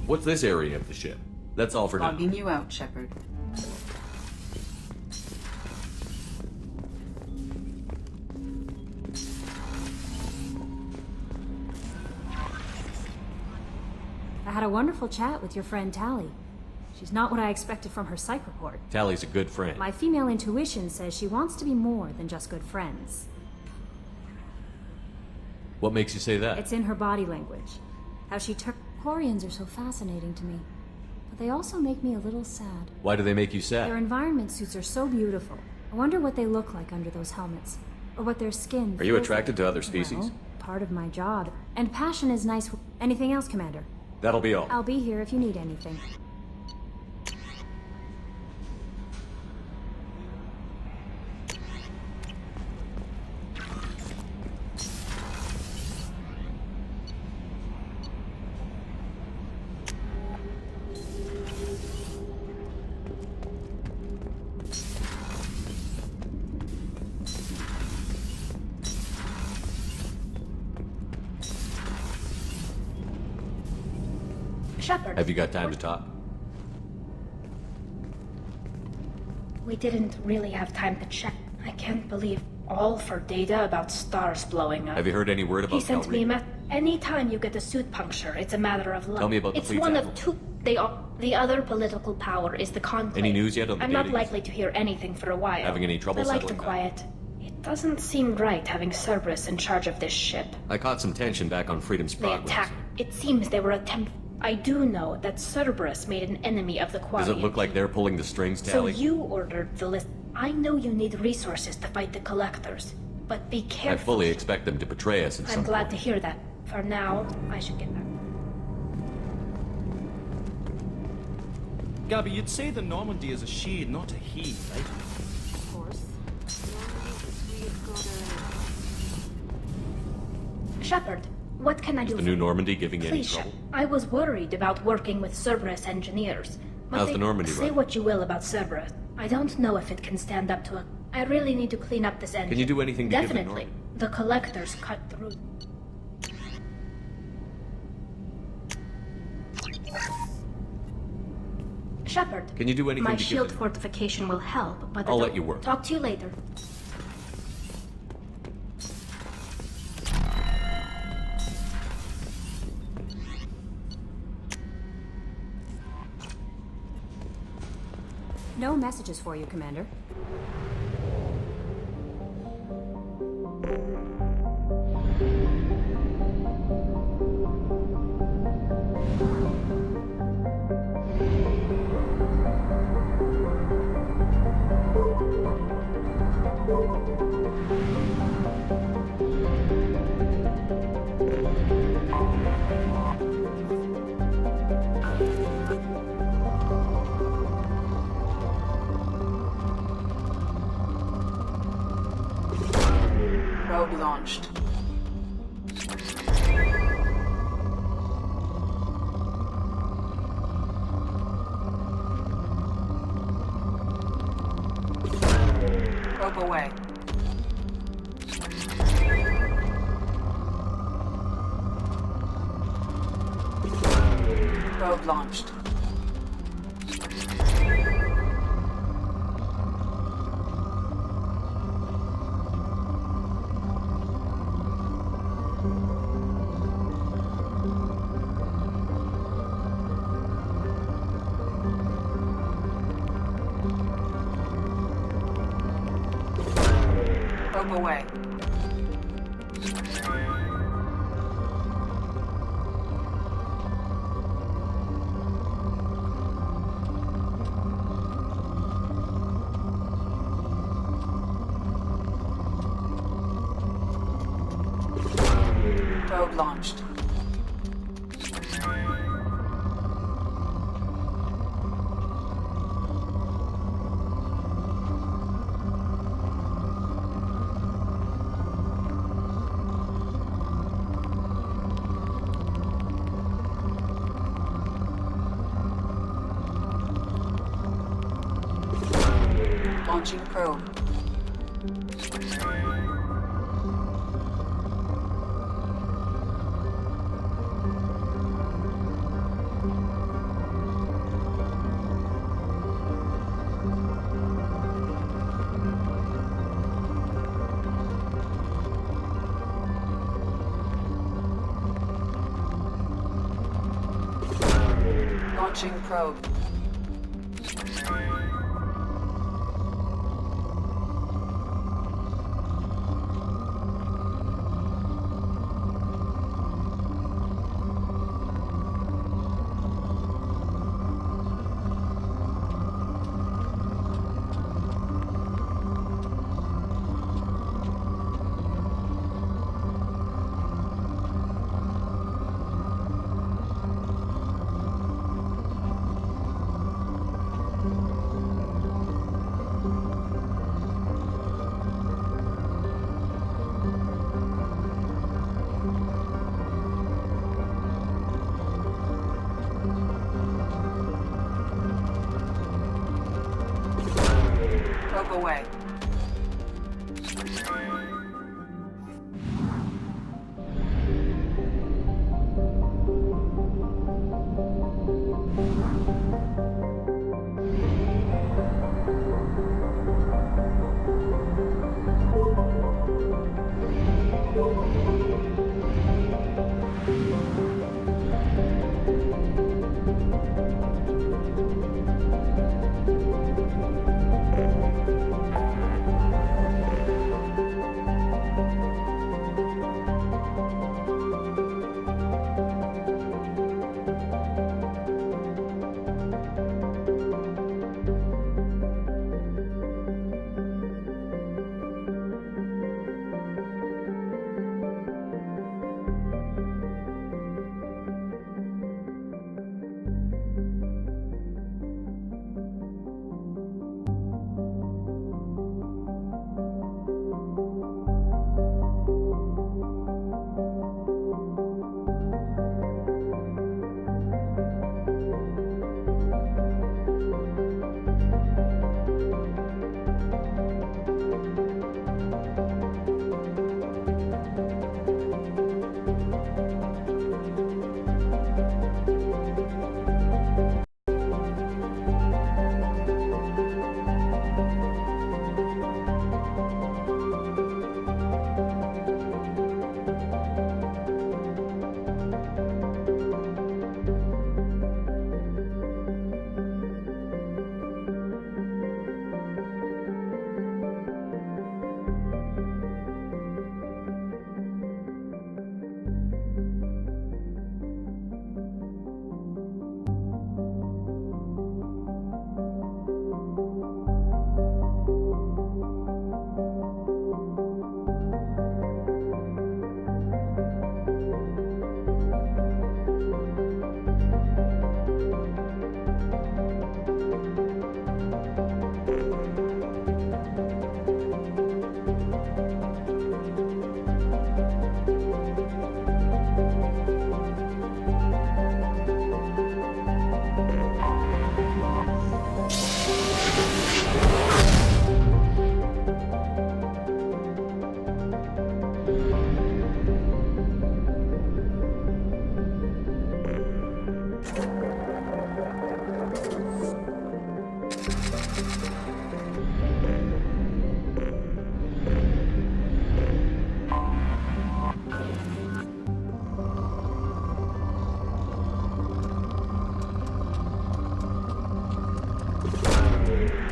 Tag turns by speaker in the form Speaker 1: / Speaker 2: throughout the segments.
Speaker 1: What's this area of the ship? That's all for now.
Speaker 2: Logging you out, Shepard.
Speaker 3: I had a wonderful chat with your friend Tally. She's not what I expected from her psych report.
Speaker 1: Tally's a good friend.
Speaker 3: My female intuition says she wants to be more than just good friends.
Speaker 1: What makes you say that?
Speaker 3: It's in her body language. How she took... Quarians are so fascinating to me. But they also make me a little sad.
Speaker 1: Why do they make you sad?
Speaker 3: Their environment suits are so beautiful. I wonder what they look like under those helmets. Or what their skin
Speaker 1: Are you
Speaker 3: feels
Speaker 1: attracted
Speaker 3: like.
Speaker 1: to other species?
Speaker 3: Well, part of my job. And passion is nice. Anything else, Commander?
Speaker 1: That'll be all.
Speaker 3: I'll be here if you need anything.
Speaker 4: Shepard.
Speaker 1: Have you got time to talk?
Speaker 4: We didn't really have time to check. I can't believe all for data about stars blowing up.
Speaker 1: Have you heard any word about
Speaker 4: He sent me a
Speaker 1: Calrissian?
Speaker 4: Anytime you get a suit puncture, it's a matter of luck.
Speaker 1: Tell me about the
Speaker 4: It's
Speaker 1: fleet's
Speaker 4: one
Speaker 1: admiral.
Speaker 4: of two. The other political power is the conclave.
Speaker 1: Any news yet on the
Speaker 4: I'm not
Speaker 1: datings?
Speaker 4: likely to hear anything for a while.
Speaker 1: Having any trouble
Speaker 4: I like the
Speaker 1: settling down?
Speaker 4: quiet. It doesn't seem right having Cerberus in charge of this ship.
Speaker 1: I caught some tension back on Freedom's
Speaker 4: They
Speaker 1: progress.
Speaker 4: attacked. It seems they were attempting. I do know that Cerberus made an enemy of the Quarian.
Speaker 1: Does it look like they're pulling the strings,
Speaker 4: So
Speaker 1: Tally?
Speaker 4: you ordered the list. I know you need resources to fight the Collectors, but be
Speaker 1: I
Speaker 4: careful.
Speaker 1: fully expect them to betray us at
Speaker 4: I'm
Speaker 1: some
Speaker 4: glad
Speaker 1: point.
Speaker 4: to hear that. For now, I should get back.
Speaker 5: Gabby, you'd say the Normandy is a she, not a he, right?
Speaker 3: Of course.
Speaker 4: Shepard, what can I do
Speaker 1: The
Speaker 4: for
Speaker 1: new
Speaker 4: you?
Speaker 1: Normandy giving you any
Speaker 4: Please,
Speaker 1: trouble?
Speaker 4: I was worried about working with Cerberus engineers. But
Speaker 1: How's the Normandy
Speaker 4: say
Speaker 1: running?
Speaker 4: what you will about Cerberus. I don't know if it can stand up to a... I really need to clean up this engine.
Speaker 1: Can you do anything to give the
Speaker 4: Definitely.
Speaker 1: Normandy?
Speaker 4: The Collectors cut through. Shepard.
Speaker 1: Can you do anything
Speaker 4: My
Speaker 1: to give
Speaker 4: shield
Speaker 1: the...
Speaker 4: fortification will help, but...
Speaker 1: I'll let you work.
Speaker 4: Talk to you later.
Speaker 3: No messages for you, Commander.
Speaker 2: Probe launched. Probe away. Probe launched. Probe away. Probe launched. Launching probe. Launching probe. Probe away.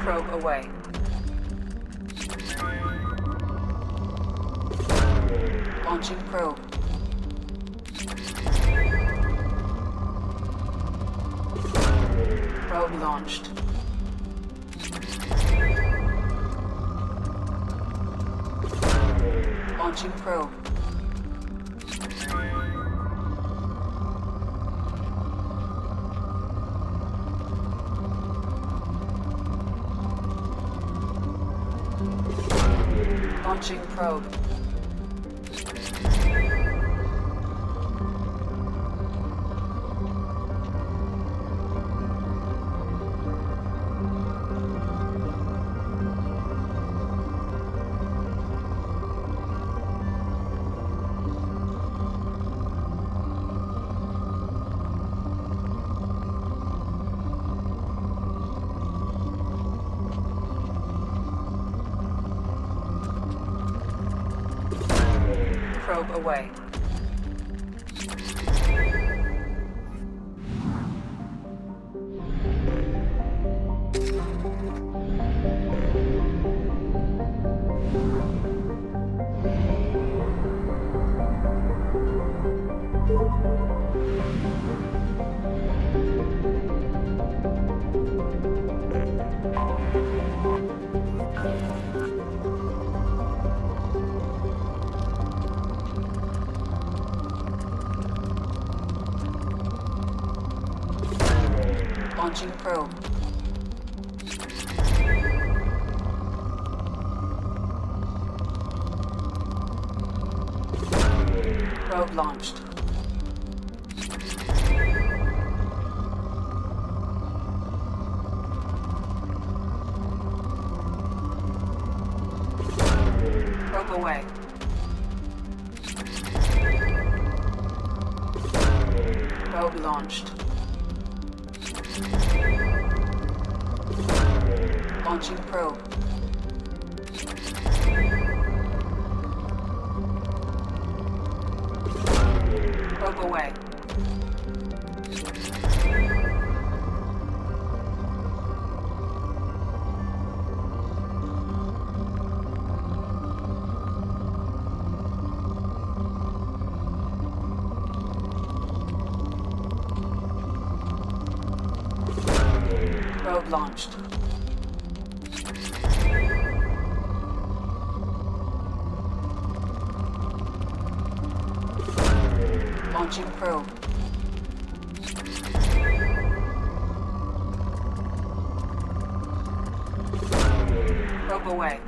Speaker 2: Probe away. Launching probe. Probe launched. Launching probe. Launching probe. Probe away. Launching probe. Probe launched. Probe away. Probe launched. Launching probe. Probe away. Probe launched. Launching probe. Probe away.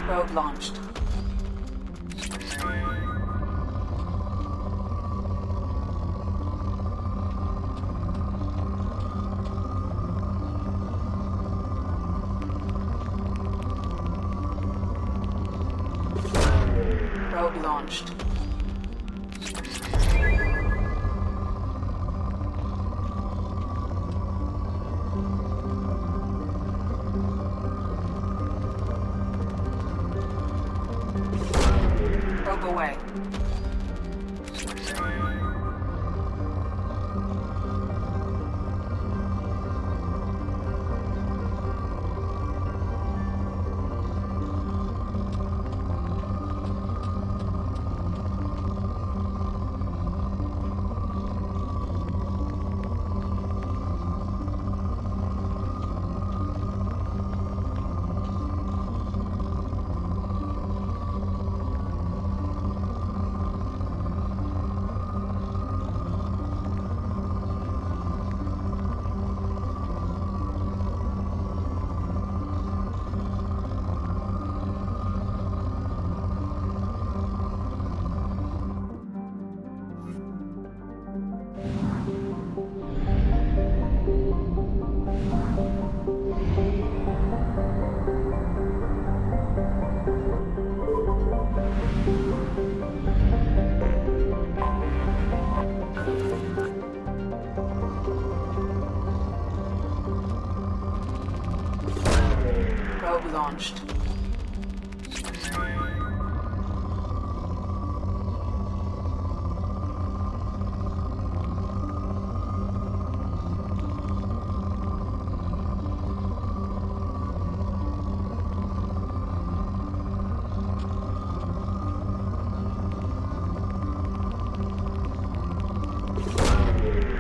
Speaker 2: Probe launched. Probe launched. Probe away. Probe launched.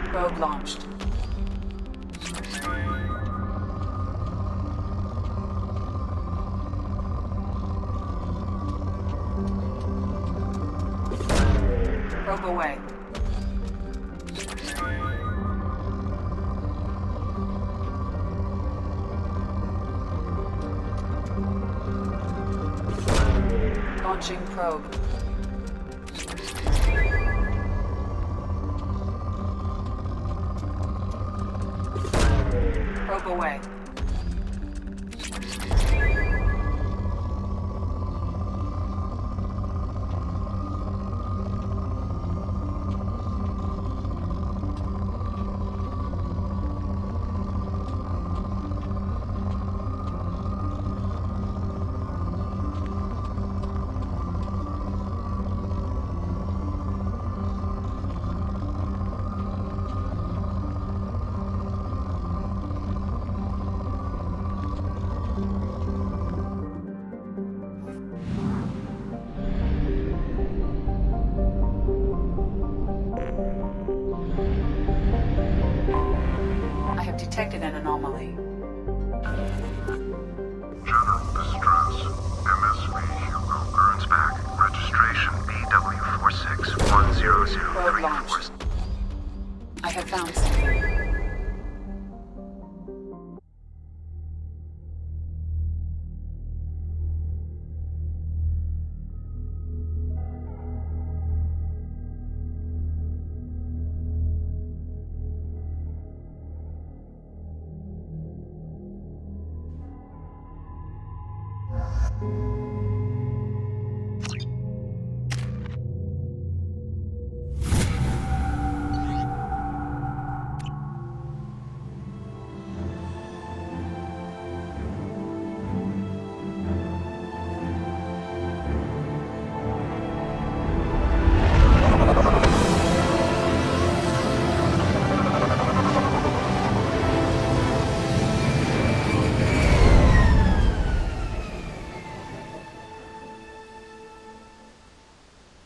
Speaker 2: Probe launched. Probe away. Launching probe. Probe away. detected an anomaly.
Speaker 6: General distress. MSV Hugo Gernsback. Registration
Speaker 2: Probe launched.
Speaker 6: BW4610034.
Speaker 2: I have found something.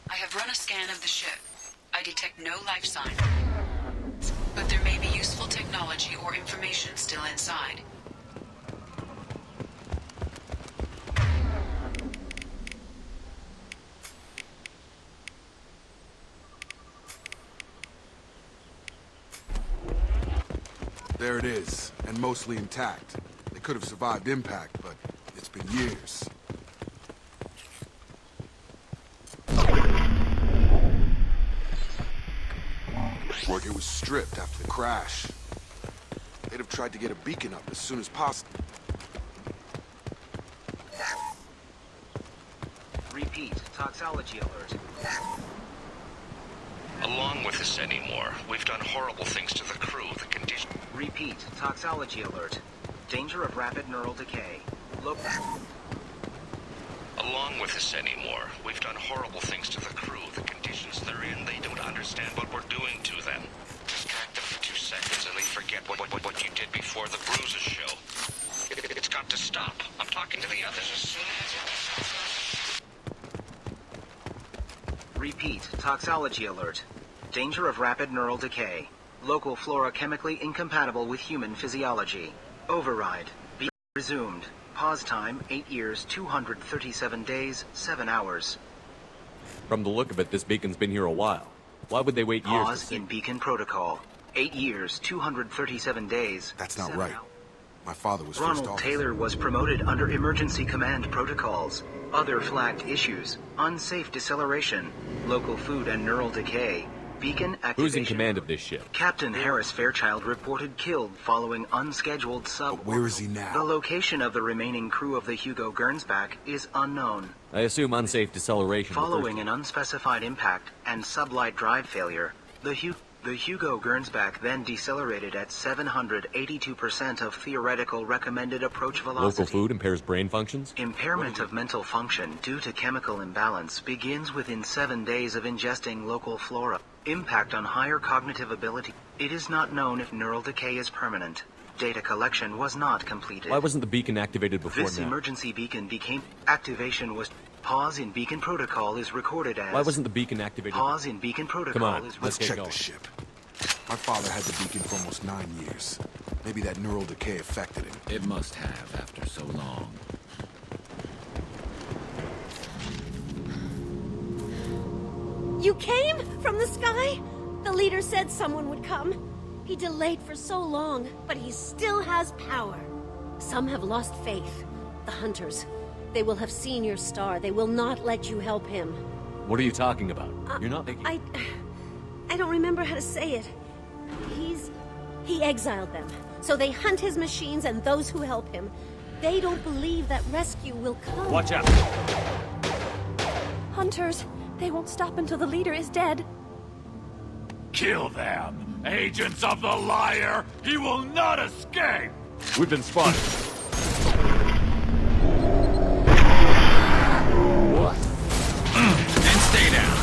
Speaker 2: I have run a scan of the ship. I detect no life sign. But there may be useful technology or information still inside.
Speaker 7: There it is, and mostly intact. They could have survived impact, but it's been years. Like it was stripped after the crash. They'd have tried to get a beacon up as soon as possible.
Speaker 8: Repeat, toxology alert.
Speaker 9: Along with us anymore. We've done horrible things to the crew. The condition...
Speaker 8: Repeat, toxology alert. Danger of rapid neural decay. Look.
Speaker 9: Along with us anymore. We've done horrible things to the crew. The conditions they're in, they don't understand what we're doing to them. Distract them for 2 seconds and they forget what you did before the bruises show. It's got to stop. I'm talking to the others as soon as...
Speaker 8: Repeat, toxology alert. Danger of rapid neural decay. Local flora chemically incompatible with human physiology. Override. Be resumed. Pause time, 8 years, 237 days, 7 hours.
Speaker 1: From the look of it, this beacon's been here a while. Why would they wait years to
Speaker 8: Pause
Speaker 1: see?
Speaker 8: in beacon protocol. 8 years, 237 days.
Speaker 7: That's not
Speaker 8: 7
Speaker 7: right.
Speaker 8: hours.
Speaker 7: My father was first
Speaker 8: Ronald
Speaker 7: officer.
Speaker 8: Taylor was promoted under emergency command protocols. Other flagged issues: unsafe deceleration, local food and neural decay, beacon activation.
Speaker 1: Who's in command of this ship?
Speaker 8: Captain Harris Fairchild reported killed following unscheduled sub.
Speaker 7: But where is he now?
Speaker 8: The location of the remaining crew of the Hugo Gernsback is unknown.
Speaker 1: I assume unsafe deceleration.
Speaker 8: Following an unspecified impact and sublight drive failure, the Hugo Gernsback then decelerated at 782% of theoretical recommended approach velocity.
Speaker 1: Local food impairs brain functions?
Speaker 8: Impairment of mental function due to chemical imbalance begins within 7 days of ingesting local flora. Impact on higher cognitive ability. It is not known if neural decay is permanent. Data collection was not completed.
Speaker 1: Why wasn't the beacon activated before
Speaker 8: This
Speaker 1: now?
Speaker 8: emergency beacon became... Activation was... Pause in beacon protocol is recorded as...
Speaker 1: Why wasn't the beacon activated?
Speaker 8: Pause in beacon protocol
Speaker 1: Come on,
Speaker 8: is...
Speaker 1: let's
Speaker 7: Let's check
Speaker 1: going.
Speaker 7: the ship. My father had the beacon for almost 9 years. Maybe that neural decay affected him.
Speaker 10: It must have after so long.
Speaker 11: You came from the sky? The leader said someone would come. He delayed for so long, but he still has power. Some have lost faith. The hunters. They will have seen your star. They will not let you help him.
Speaker 1: What are you talking about? You're not making...
Speaker 11: I don't remember how to say it. He exiled them. So they hunt his machines and those who help him. They don't believe that rescue will come.
Speaker 1: Watch out!
Speaker 11: Hunters, they won't stop until the leader is dead.
Speaker 10: Kill them! Agents of the liar! He will not escape!
Speaker 1: We've been spotted. What?
Speaker 10: And stay down.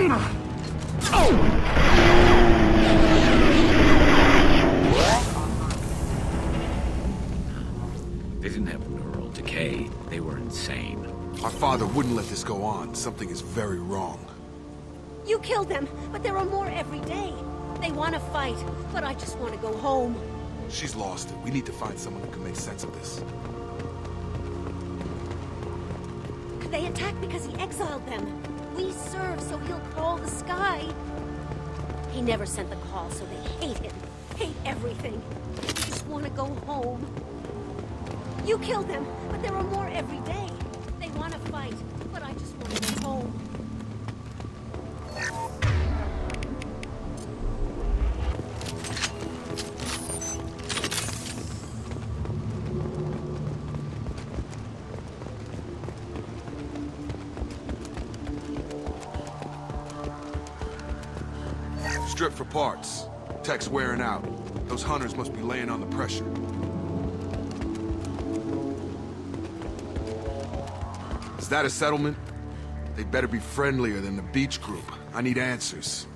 Speaker 10: They didn't have neural decay. They were insane.
Speaker 7: My father wouldn't let this go on. Something is very wrong.
Speaker 11: You killed them, but there are more every day. They want to fight, but I just want to go home.
Speaker 7: She's lost it. We need to find someone who can make sense of this.
Speaker 11: They attacked because he exiled them. We serve, so he'll call the sky. He never sent the call, so they hate him. Hate everything. They just want to go home. You killed them, but there are more every day. They want to fight, but I just want to go home.
Speaker 7: Strip for parts. Tech's wearing out. Those hunters must be laying on the pressure. Is that a settlement? They better be friendlier than the beach group. I need answers.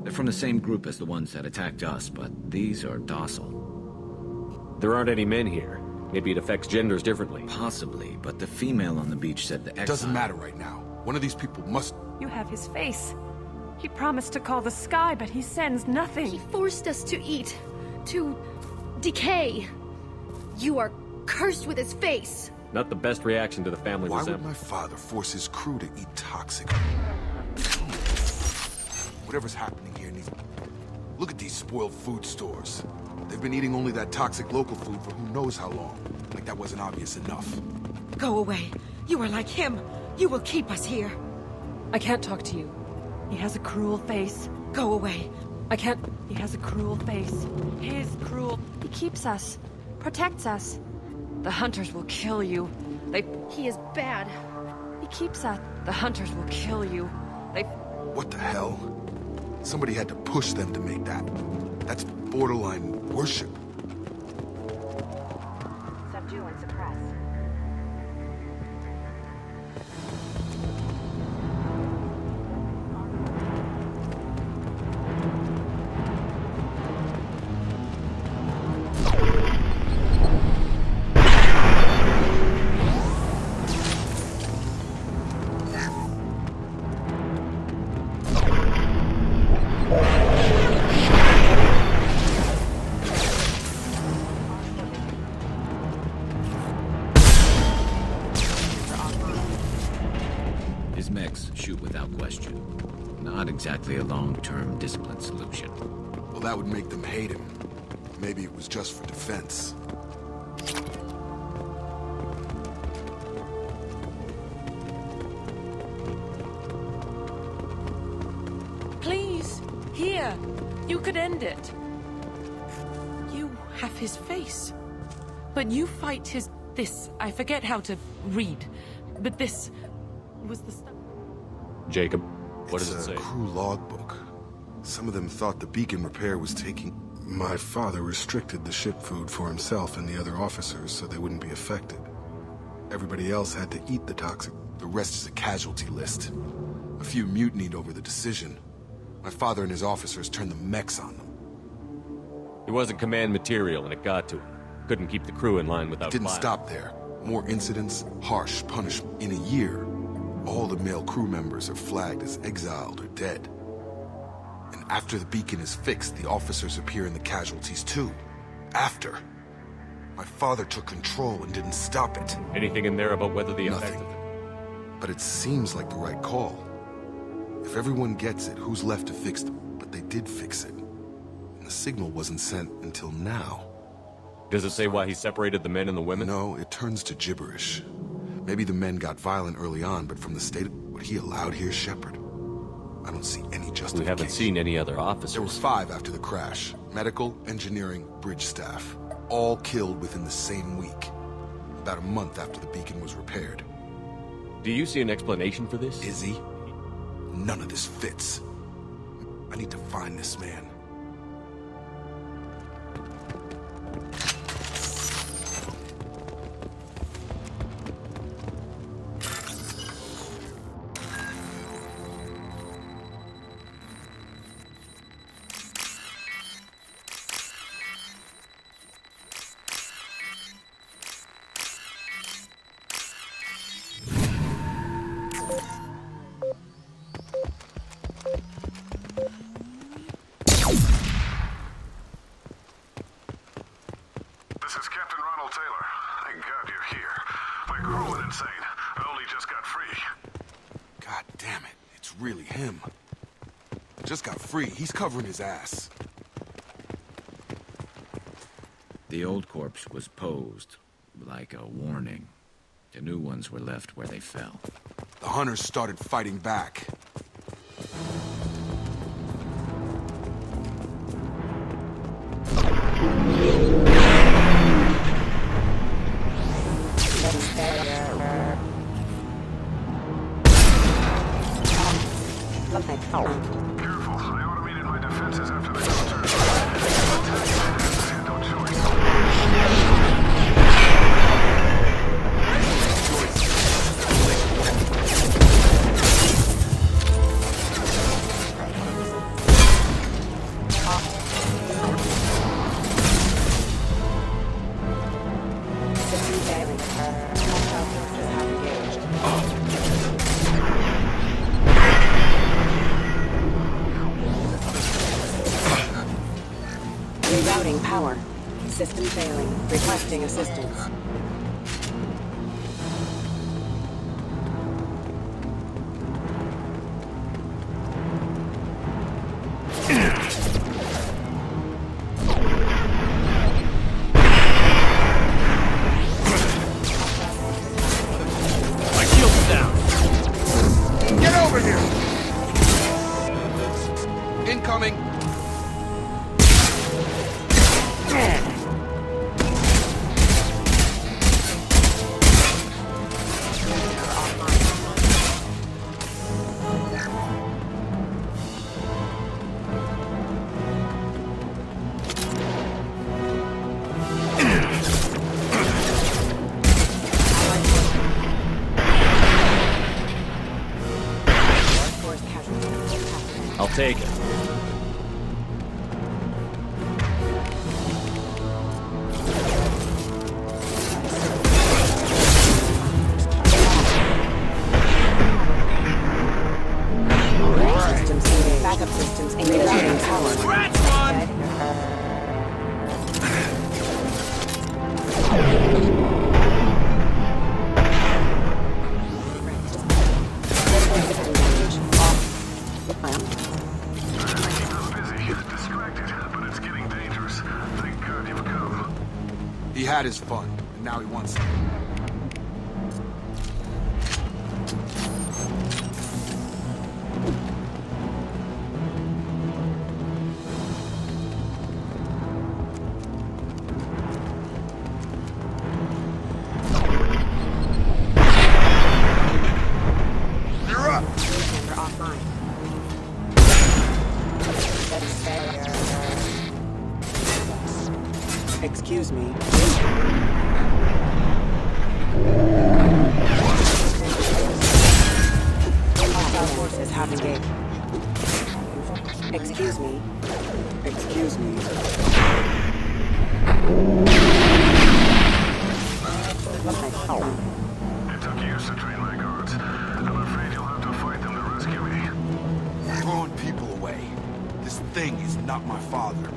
Speaker 10: They're from the same group as the ones that attacked us, but these are docile.
Speaker 1: There aren't any men here. Maybe it affects genders differently.
Speaker 10: Possibly, but the female on the beach said the exile...
Speaker 7: Doesn't matter right now. One of these people must...
Speaker 12: You have his face. He promised to call the sky, but he sends nothing.
Speaker 13: He forced us to eat, to decay. You are cursed with his face.
Speaker 1: Not the best reaction to the family
Speaker 7: Why would
Speaker 1: resemblance.
Speaker 7: my father force his crew to eat toxic? Whatever's happening here needs... Look at these spoiled food stores. They've been eating only that toxic local food for who knows how long. Like that wasn't obvious enough.
Speaker 14: Go away. You are like him. You will keep us here.
Speaker 12: I can't talk to you. He has a cruel face.
Speaker 14: Go away.
Speaker 12: I can't... He has a cruel face. His cruel... He keeps us. Protects us. The hunters will kill you.
Speaker 13: He is bad.
Speaker 12: He keeps us. The hunters will kill you.
Speaker 7: What the hell? Somebody had to push them to make that. That's borderline worship.
Speaker 3: Subdue and suppress.
Speaker 10: His mechs shoot without question. Not exactly a long-term discipline solution.
Speaker 7: Well, that would make them hate him. Maybe it was just for defense.
Speaker 12: Please, here. You could end it.
Speaker 14: You have his face. But you fight his... This. I forget how to read. But this was the stuff.
Speaker 1: Jacob, what does it
Speaker 7: It's
Speaker 1: say?
Speaker 7: a crew logbook. Some of them thought the beacon repair was taking... My father restricted the ship food for himself and the other officers so they wouldn't be affected. Everybody else had to eat the toxic. The rest is a casualty list. A few mutinied over the decision. My father and his officers turned the mechs on them.
Speaker 1: He wasn't command material and it got to him. Couldn't keep the crew in line without
Speaker 7: Didn't
Speaker 1: fire.
Speaker 7: stop there. More incidents, harsh punishment. In a year, all the male crew members are flagged as exiled or dead. And after the beacon is fixed, the officers appear in the casualties too. After. My father took control and didn't stop it.
Speaker 1: Anything in there about whether the effect
Speaker 7: Nothing.
Speaker 1: of it?
Speaker 7: But it seems like the right call. If everyone gets it, who's left to fix it? But they did fix it. And the signal wasn't sent until now.
Speaker 1: Does it say why he separated the men and the women?
Speaker 7: No, it turns to gibberish. Maybe the men got violent early on, but from the state of what he allowed here, Shepard, I don't see any justification.
Speaker 1: We haven't seen any other officers.
Speaker 7: There were 5 after the crash. Medical, engineering, bridge staff. All killed within the same week. About a month after the beacon was repaired.
Speaker 1: Do you see an explanation for this?
Speaker 7: Izzy, none of this fits. I need to find this man.
Speaker 6: This is Captain Ronald Taylor. Thank God you're here. My crew went insane. I only just got free.
Speaker 7: God damn it, it's really him. Just got free. He's covering his ass.
Speaker 15: The old corpse was posed like a warning. The new ones were left where they fell.
Speaker 7: The hunters started fighting back.
Speaker 6: Careful, I automated my defenses after the counter. No choice.
Speaker 16: Rerouting power. System failing. Requesting assistance.
Speaker 1: My shield's down.
Speaker 7: Get over here! Incoming!
Speaker 1: I'll take it.
Speaker 16: Systems engaged. Backup systems engaged. Rerouting power.
Speaker 1: Scratch one!
Speaker 7: He had his fun, and now he wants it. You're up!
Speaker 16: Chamber offline. Excuse me. Hostile forces have engaged. Excuse me. Excuse me.
Speaker 6: It took years to train my guards. I'm afraid you'll have to fight them to rescue me.
Speaker 7: Throwing people away. This thing is not my father.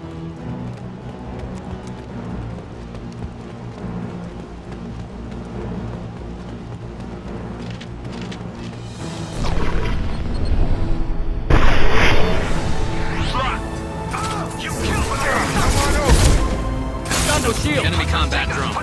Speaker 1: No shield.
Speaker 9: Enemy combat drone.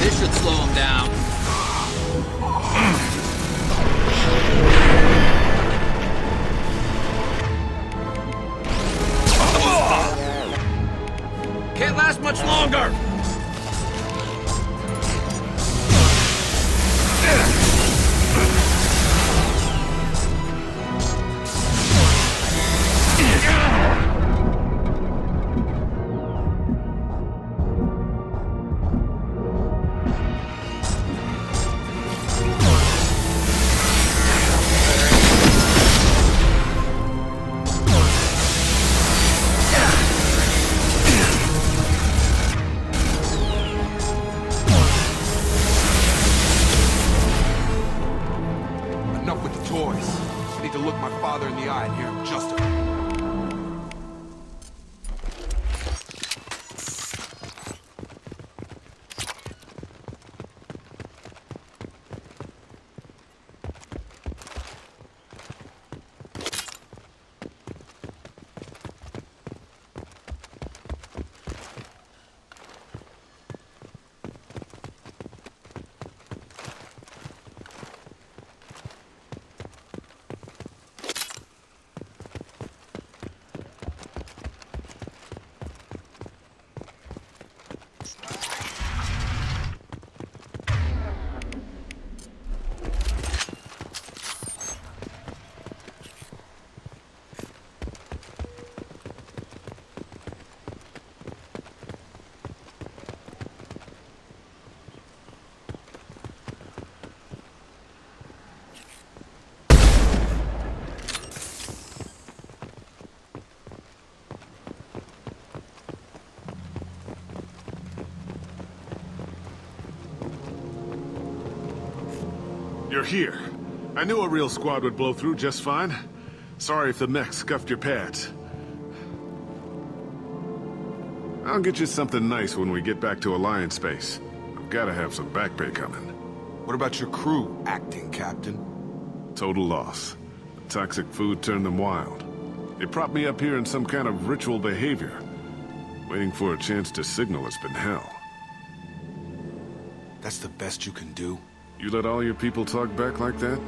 Speaker 17: This should slow him down.
Speaker 15: Can't last much longer!
Speaker 18: Enough with the toys. I need to look my father in the eye and hear him justify.
Speaker 7: You're here. I knew a real squad would blow through just fine. Sorry if the mech scuffed your pads. I'll get you something nice when we get back to Alliance space. I've gotta have some back pay coming.
Speaker 18: What about your crew, acting captain?
Speaker 7: Total loss. The toxic food turned them wild. They propped me up here in some kind of ritual behavior. Waiting for a chance to signal has been hell.
Speaker 18: That's the best you can do?
Speaker 7: You let all your people talk back like that?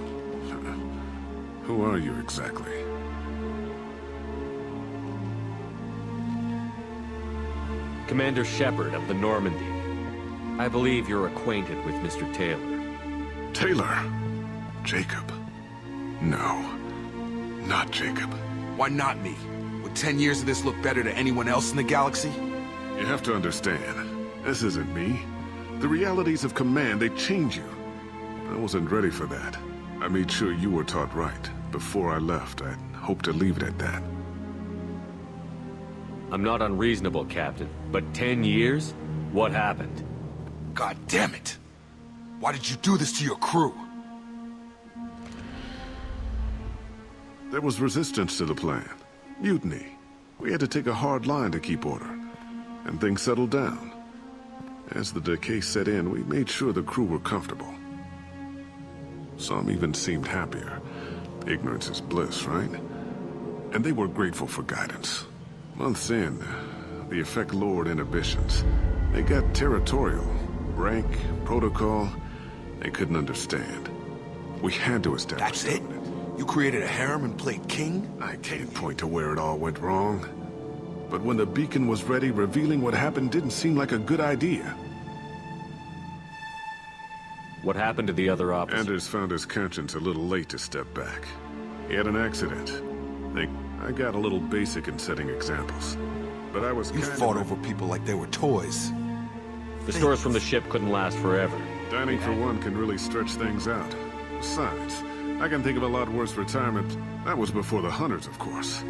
Speaker 7: Who are you exactly?
Speaker 1: Commander Shepard of the Normandy. I believe you're acquainted with Mr. Taylor.
Speaker 7: Taylor? Jacob? No. Not Jacob.
Speaker 18: Why not me? Would 10 years of this look better to anyone else in the galaxy?
Speaker 7: You have to understand, this isn't me. The realities of command, they change you. I wasn't ready for that. I made sure you were taught right. Before I left, I'd hoped to leave it at that.
Speaker 1: I'm not unreasonable, Captain, but 10 years? What happened?
Speaker 18: God damn it! Why did you do this to your crew?
Speaker 7: There was resistance to the plan. Mutiny. We had to take a hard line to keep order. And things settled down. As the decay set in, we made sure the crew were comfortable. Some even seemed happier. Ignorance is bliss, right? And they were grateful for guidance. Months in, the effect lowered inhibitions. They got territorial. Rank, protocol, they couldn't understand. We had to establish...
Speaker 18: That's it? You created a harem and played king?
Speaker 7: I can't point to where it all went wrong. But when the beacon was ready, revealing what happened didn't seem like a good idea.
Speaker 1: What happened to the other officers?
Speaker 7: Anders found his conscience a little late to step back. He had an accident. I got a little basic in setting examples. But I was
Speaker 18: You fought over people like they were toys.
Speaker 1: The stores from the ship couldn't last forever.
Speaker 7: Dining for one can really stretch things out. Besides, I can think of a lot worse retirement. That was before the Hunters, of course.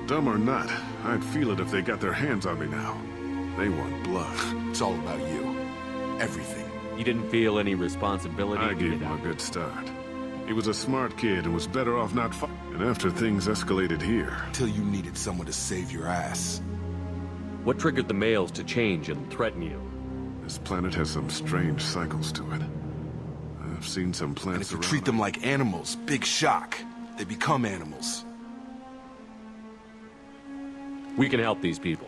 Speaker 7: Dumb or not, I'd feel it if they got their hands on me now. They want blood.
Speaker 18: It's all about you. Everything.
Speaker 1: You didn't feel any responsibility?
Speaker 7: I gave him a good start. He was a smart kid and was better off not And after things escalated here...
Speaker 18: Till you needed someone to save your ass.
Speaker 1: What triggered the males to change and threaten you?
Speaker 7: This planet has some strange cycles to it. I've seen some plants
Speaker 18: And if you treat them like animals, big shock. They become animals.
Speaker 1: We can help these people.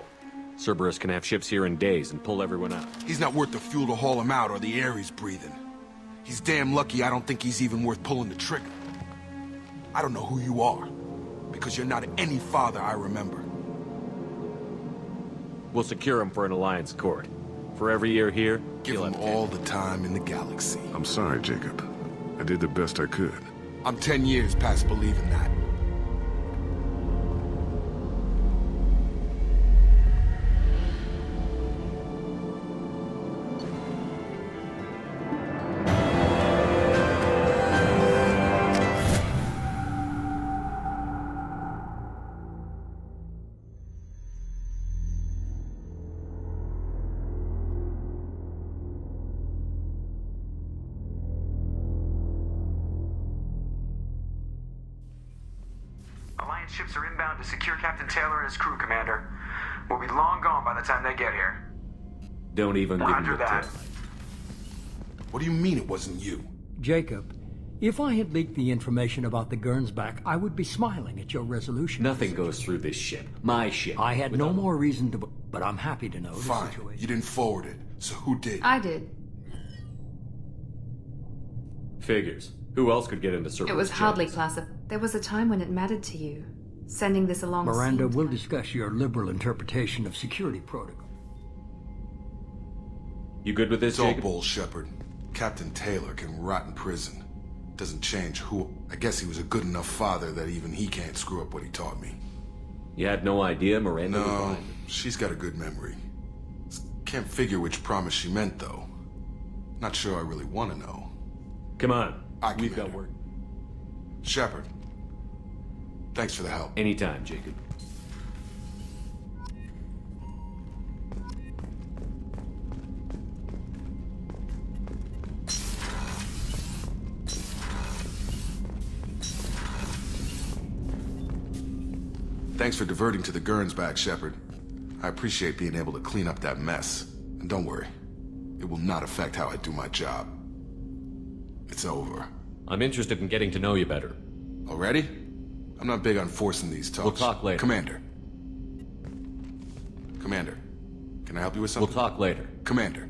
Speaker 1: Cerberus can have ships here in days and pull everyone out.
Speaker 18: He's not worth the fuel to haul him out or the air he's breathing. He's damn lucky I don't think he's even worth pulling the trigger. I don't know who you are, because you're not any father I remember.
Speaker 1: We'll secure him for an Alliance court. For every year here,
Speaker 18: give him all the time in the galaxy.
Speaker 7: I'm sorry, Jacob. I did the best I could.
Speaker 18: I'm 10 years past believing that.
Speaker 17: Alliance ships are inbound to secure Captain Taylor and his crew, Commander. We'll be long gone by the time they get here.
Speaker 1: Don't even give him
Speaker 17: Roger
Speaker 1: the
Speaker 17: that.
Speaker 1: tip.
Speaker 18: What do you mean it wasn't you?
Speaker 19: Jacob, if I had leaked the information about the Gernsback, I would be smiling at your resolution.
Speaker 1: Nothing goes through this ship. My ship.
Speaker 19: I had no more reason to, but I'm happy to know
Speaker 18: Fine.
Speaker 19: the situation.
Speaker 18: You didn't forward it, so who did?
Speaker 20: I did.
Speaker 1: Figures. Who else could get into Cerberus?
Speaker 20: It was hardly classified. There was a time when it mattered to you. Sending this along.
Speaker 19: Miranda, we'll discuss your liberal interpretation of security protocol.
Speaker 1: You good with this,
Speaker 18: It's all
Speaker 1: Jacob?
Speaker 18: bull, Shepard. Captain Taylor can rot in prison. Doesn't change who... I guess he was a good enough father that even he can't screw up what he taught me.
Speaker 1: You had no idea Miranda was
Speaker 18: No,
Speaker 1: behind it?
Speaker 18: she's got a good memory. Can't figure which promise she meant, though. Not sure I really want to know.
Speaker 1: Come on. We've got work.
Speaker 18: Shepard. Thanks for the help.
Speaker 1: Anytime, Jacob.
Speaker 18: Thanks for diverting to the Gernsback, Shepard. I appreciate being able to clean up that mess. And don't worry, it will not affect how I do my job. It's over.
Speaker 1: I'm interested in getting to know you better.
Speaker 18: Already? I'm not big on forcing these talks.
Speaker 1: We'll talk later.
Speaker 18: Commander, can I help you with something?
Speaker 1: We'll talk later.
Speaker 18: Commander.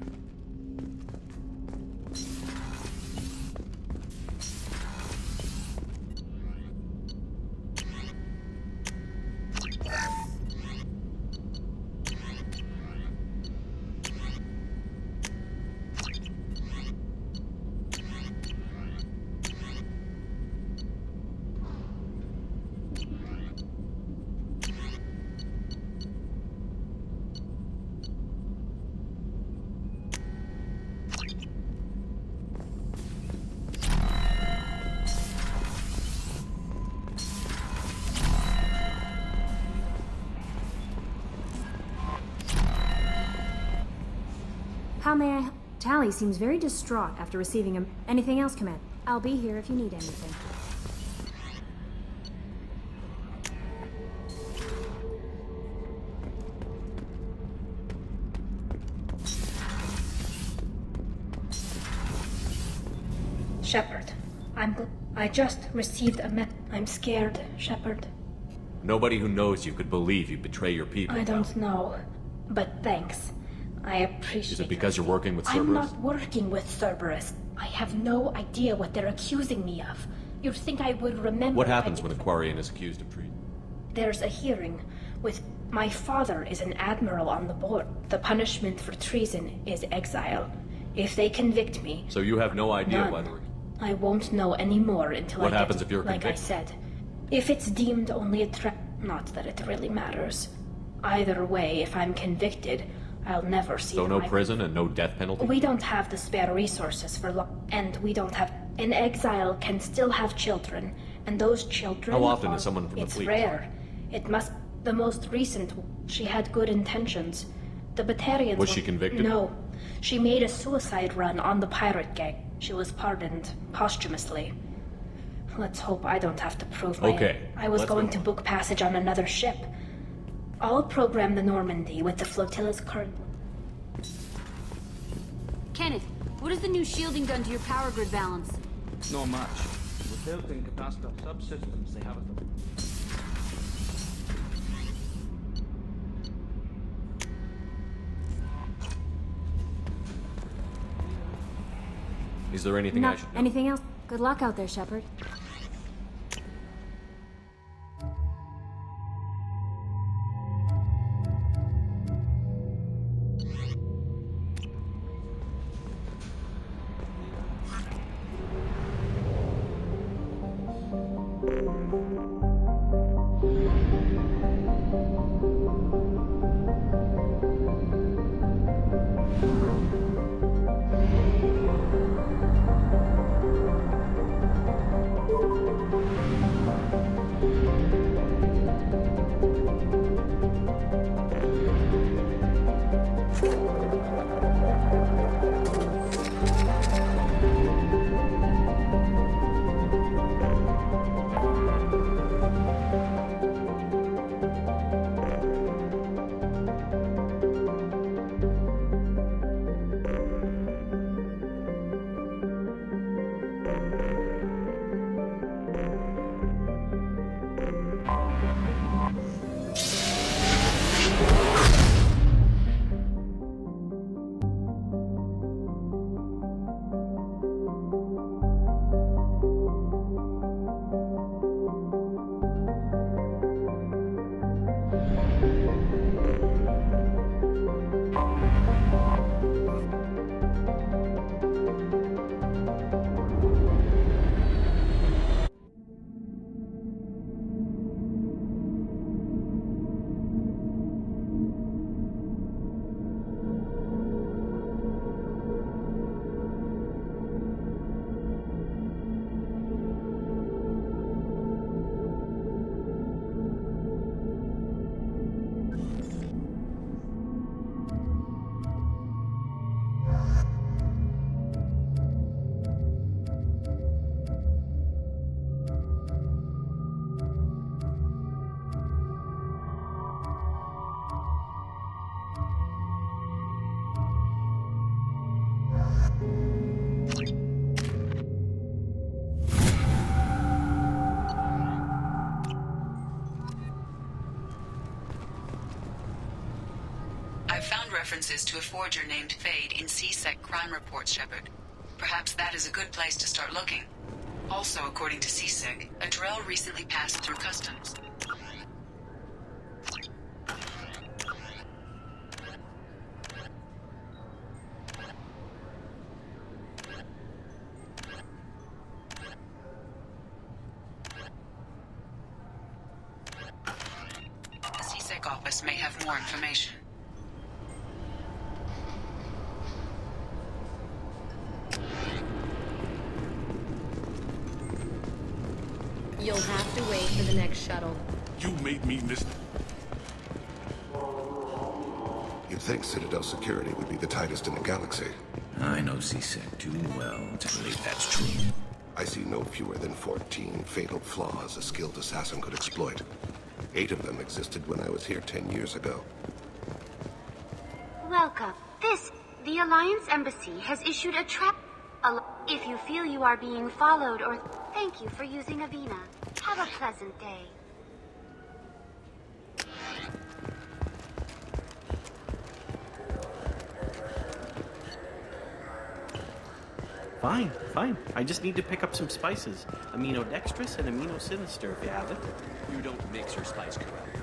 Speaker 3: How may I... Tally seems very distraught after receiving him. Anything else, Command? I'll be here if you need anything.
Speaker 4: Shepard, I just received a I'm scared, Shepard.
Speaker 1: Nobody who knows you could believe you betray your people.
Speaker 4: I don't know, but thanks. I appreciate it.
Speaker 1: Is it because you're working with Cerberus?
Speaker 4: I'm not working with Cerberus. I have no idea what they're accusing me of. You'd think I would remember...
Speaker 1: What happens when a Quarian is accused of treason?
Speaker 4: There's a hearing with... My father is an admiral on the board. The punishment for treason is exile. If they convict me...
Speaker 1: So you have no idea
Speaker 4: none.
Speaker 1: whether...
Speaker 4: I won't know any more until
Speaker 1: What
Speaker 4: I
Speaker 1: happens
Speaker 4: get,
Speaker 1: if you're
Speaker 4: like I
Speaker 1: convicted?
Speaker 4: said. If it's deemed only a threat... Not that it really matters. Either way, if I'm convicted, I'll never see
Speaker 1: So no
Speaker 4: my...
Speaker 1: prison and no death penalty?
Speaker 4: We don't have the spare resources for and we don't have... An exile can still have children, and those children...
Speaker 1: How often is someone from the
Speaker 4: It's
Speaker 1: fleet?
Speaker 4: rare. It must... The most recent, she had good intentions. The Batarians...
Speaker 1: Was she convicted?
Speaker 4: No. She made a suicide run on the pirate gang. She was pardoned, posthumously. Let's hope I don't have to prove my...
Speaker 1: Okay,
Speaker 4: I was
Speaker 1: let's
Speaker 4: going
Speaker 1: go
Speaker 4: to
Speaker 1: on.
Speaker 4: book passage on another ship. I'll program the Normandy with the flotilla's current...
Speaker 21: Kenneth, what has the new shielding done to your power grid balance?
Speaker 5: Not much. With built-in capacitor subsystems, they have it.
Speaker 1: Is there anything I should know?
Speaker 3: Anything else? Good luck out there, Shepard.
Speaker 2: I've found references to a forger named Fade in C-Sec crime reports, Shepard. Perhaps that is a good place to start looking. Also, according to C-Sec, a Drell recently passed through customs. The C-Sec office may have more information.
Speaker 13: You'll have to wait for the next shuttle.
Speaker 10: You made me miss...
Speaker 22: You'd think Citadel security would be the tightest in the galaxy.
Speaker 15: I know C-Sec too well to believe that's true.
Speaker 22: I see no fewer than 14 fatal flaws a skilled assassin could exploit. 8 of them existed when I was here 10 years ago.
Speaker 23: Welcome. The Alliance Embassy has issued a trap. If you feel you are being followed or... Thank you for using Avena. Have a pleasant day.
Speaker 24: Fine. I just need to pick up some spices. Aminodextrous and aminosinister if you have it.
Speaker 1: You don't mix your spice correctly.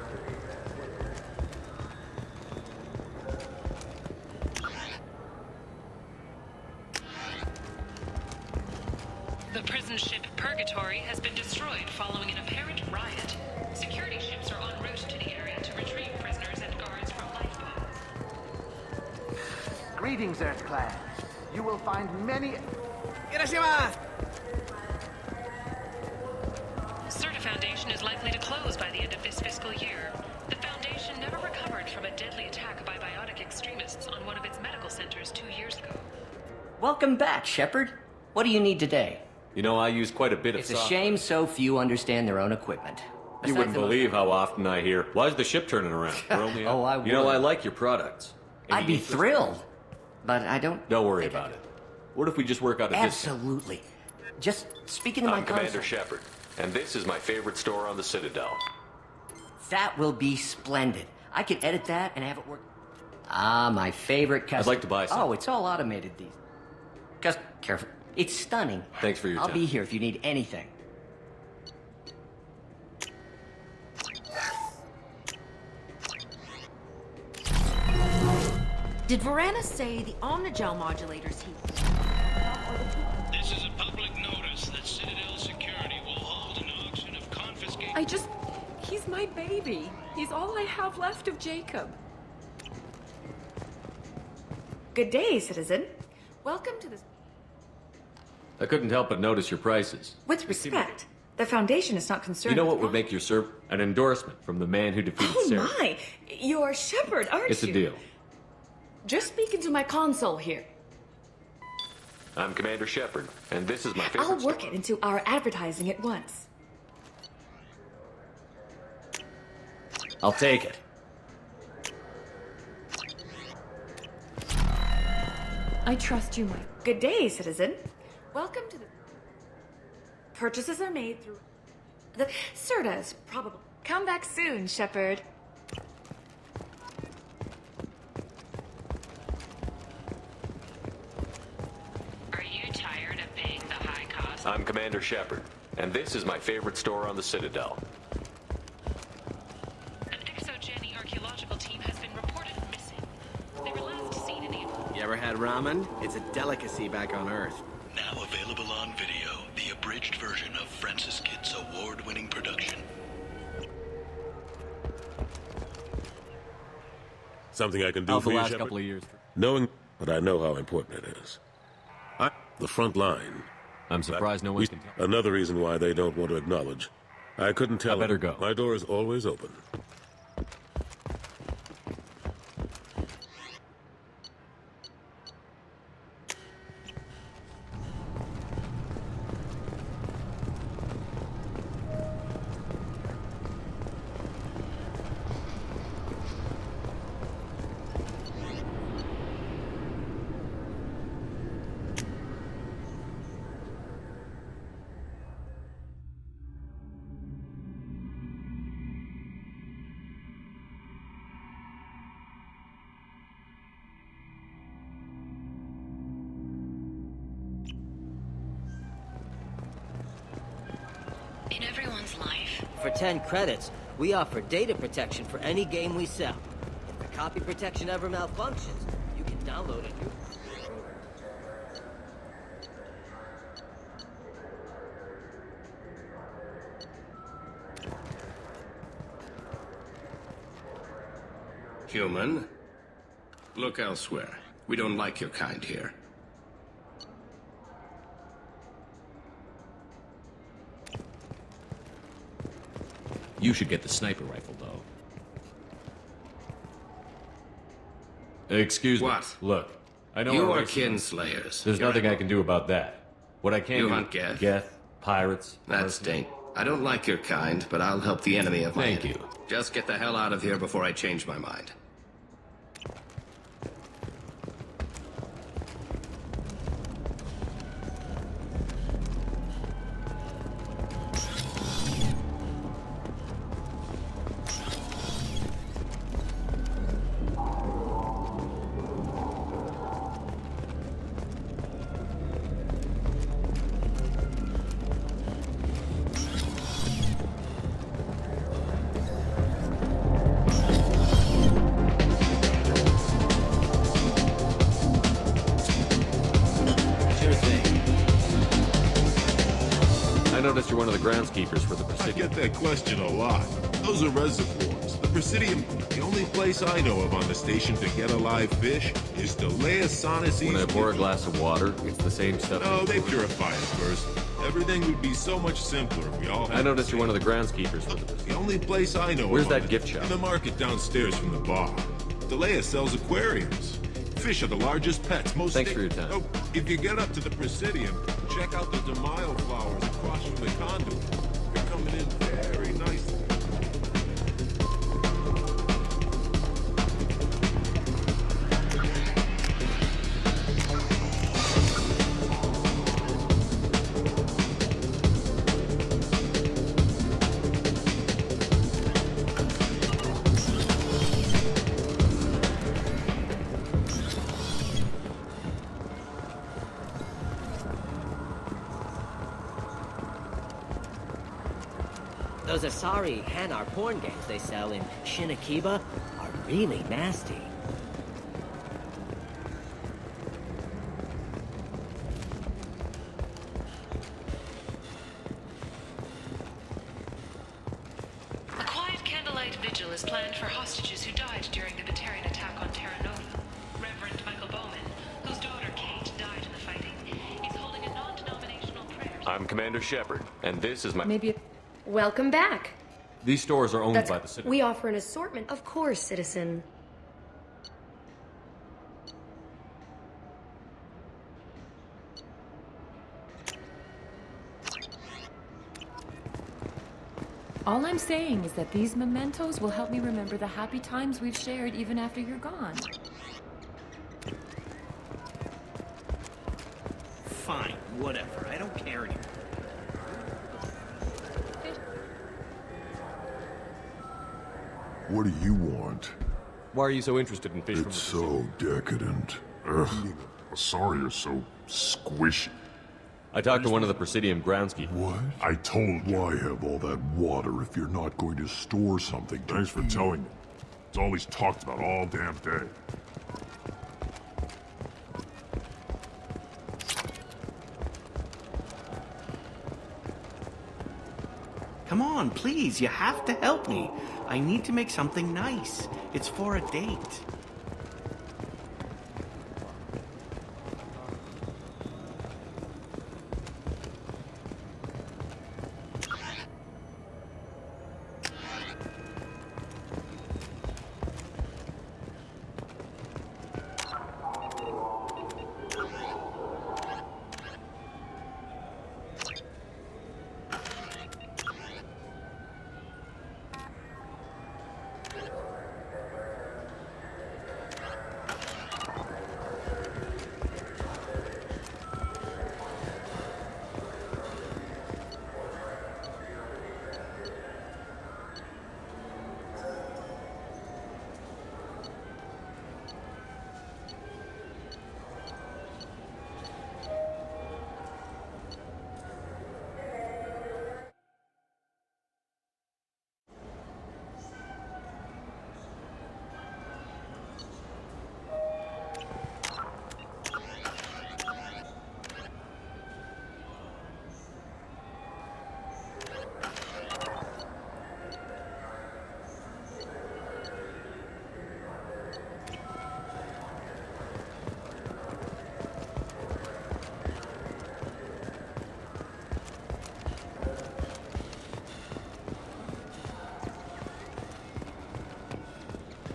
Speaker 25: The prison ship Purgatory has been destroyed following an apparent riot. Security ships are en route to the area to retrieve prisoners and guards from lifeboats.
Speaker 26: Greetings, Earth-clad. You will find many...
Speaker 25: Certa Foundation is likely to close by the end of this fiscal year. The Foundation never recovered from a deadly attack by biotic extremists on one of its medical centers 2 years ago.
Speaker 27: Welcome back, Shepard. What do you need today?
Speaker 1: You know, I use quite a bit of
Speaker 27: It's a shame so few understand their own equipment.
Speaker 1: You wouldn't believe how often I hear, "Why's the ship turning around?" We're only
Speaker 27: Oh, I
Speaker 1: You know,
Speaker 27: would.
Speaker 1: I like your products.
Speaker 27: I'd be thrilled, but I don't...
Speaker 1: Don't worry about it. What if we just work out a distance?
Speaker 27: Absolutely. Just speaking to my
Speaker 1: I'm Commander
Speaker 27: console.
Speaker 1: Shepard, and this is my favorite store on the Citadel.
Speaker 27: That will be splendid. I can edit that and have it work. Ah, my favorite custom.
Speaker 1: I'd like to buy some.
Speaker 27: Oh, it's all automated these. Careful. It's stunning.
Speaker 1: Thanks for your
Speaker 27: I'll
Speaker 1: time.
Speaker 27: be here if you need anything.
Speaker 6: Did Varana say the Omnigel modulators he...
Speaker 8: This is a public notice that Citadel Security will hold an auction of confiscated...
Speaker 9: He's my baby. He's all I have left of Jacob.
Speaker 20: Good day, citizen. Welcome to this...
Speaker 1: I couldn't help but notice your prices.
Speaker 20: With respect, the Foundation is not concerned
Speaker 1: You know
Speaker 20: with
Speaker 1: what would make your an endorsement from the man who defeated Sarah?
Speaker 20: my! You're Shepard, aren't
Speaker 1: It's a
Speaker 20: you?
Speaker 1: deal.
Speaker 20: Just speaking to my console here.
Speaker 1: I'm Commander Shepard, and this is my favorite
Speaker 20: I'll work
Speaker 1: store.
Speaker 20: it into our advertising at once.
Speaker 1: I'll take it.
Speaker 9: I trust you, my...
Speaker 20: Good day, citizen. Welcome to the... Purchases are made through... The Sertas, probably. Come back soon, Shepard.
Speaker 25: Are you tired of paying the high cost?
Speaker 1: I'm Commander Shepard, and this is my favorite store on the Citadel.
Speaker 25: An Exogeny archaeological team has been reported missing. They were last seen in the...
Speaker 11: You ever had ramen? It's a delicacy back on Earth.
Speaker 12: Now available on video, the abridged version of Francis Kitt's award-winning production.
Speaker 14: Something I can do
Speaker 1: How's
Speaker 14: for
Speaker 1: the
Speaker 14: you,
Speaker 1: last
Speaker 14: Shepard?
Speaker 1: couple of years?
Speaker 14: Knowing, but I know how important it is. The front line.
Speaker 1: I'm surprised no one can tell.
Speaker 14: Another reason why they don't want to acknowledge. I couldn't tell.
Speaker 1: I better
Speaker 14: them.
Speaker 1: go.
Speaker 14: My door is always open.
Speaker 2: In everyone's life.
Speaker 27: For 10 credits, we offer data protection for any game we sell. If the copy protection ever malfunctions, you can download a new...
Speaker 12: Human, look elsewhere. We don't like your kind here.
Speaker 1: You should get the sniper rifle, though. Excuse me.
Speaker 12: What?
Speaker 1: Look, I know
Speaker 12: You
Speaker 1: our
Speaker 12: are
Speaker 1: race is-
Speaker 12: kinslayers.
Speaker 1: There's nothing I can do about that. What I can
Speaker 12: You
Speaker 1: do...
Speaker 12: hunt Geth?
Speaker 1: Geth, pirates...
Speaker 12: That's dank. I don't like your kind, but I'll help the enemy of my
Speaker 1: Thank
Speaker 12: enemy. Just get the hell out of here before I change my mind.
Speaker 1: Sure thing. I noticed you're one of the groundskeepers for the
Speaker 16: I
Speaker 1: Presidium.
Speaker 16: get that question a lot. Those are reservoirs. The Presidium, the only place I know of on the station to get a live fish is to lay a sonace's...
Speaker 1: When I pour a glass of water, it's the same stuff.
Speaker 16: No, they purify it first. Everything would be so much simpler if we all had...
Speaker 1: I noticed you're one of the groundskeepers for the Presidium.
Speaker 16: The only place I know
Speaker 1: Where's
Speaker 16: of on
Speaker 1: that
Speaker 16: the-
Speaker 1: gift shop?
Speaker 16: In the market downstairs from the bar. Delea sells aquariums. Fish are the largest pets. Most
Speaker 1: Thanks for your time.
Speaker 16: Oh, if you get up to the Presidium, check out the DeMaio flowers across from the conduit. They're coming in very nicely.
Speaker 27: Those Asari Hanar porn games they sell in Shinakiba are really nasty.
Speaker 25: A quiet candlelight vigil is planned for hostages who died during the Batarian attack on Terra Nova. Reverend Michael Bowman, whose daughter Kate died in the fighting, is holding a non-denominational prayer.
Speaker 1: I'm Commander Shepard, and this is my...
Speaker 4: Maybe... Welcome back.
Speaker 1: These stores are owned by the city.
Speaker 4: We offer an assortment. Of course, citizen.
Speaker 9: All I'm saying is that these mementos will help me remember the happy times we've shared even after you're gone.
Speaker 24: Fine, whatever. I don't care anymore.
Speaker 5: What do you want?
Speaker 1: Why are you so interested in fish?
Speaker 5: It's so decadent. Ugh.
Speaker 7: Sorry you're so squishy.
Speaker 1: I talked to one of the Presidium groundskeepers.
Speaker 5: What?
Speaker 7: I told you.
Speaker 5: Why have all that water if you're not going to store something?
Speaker 7: Thanks for telling me. It's all he's talked about all damn day.
Speaker 24: Come on, please, you have to help me. I need to make something nice. It's for a date.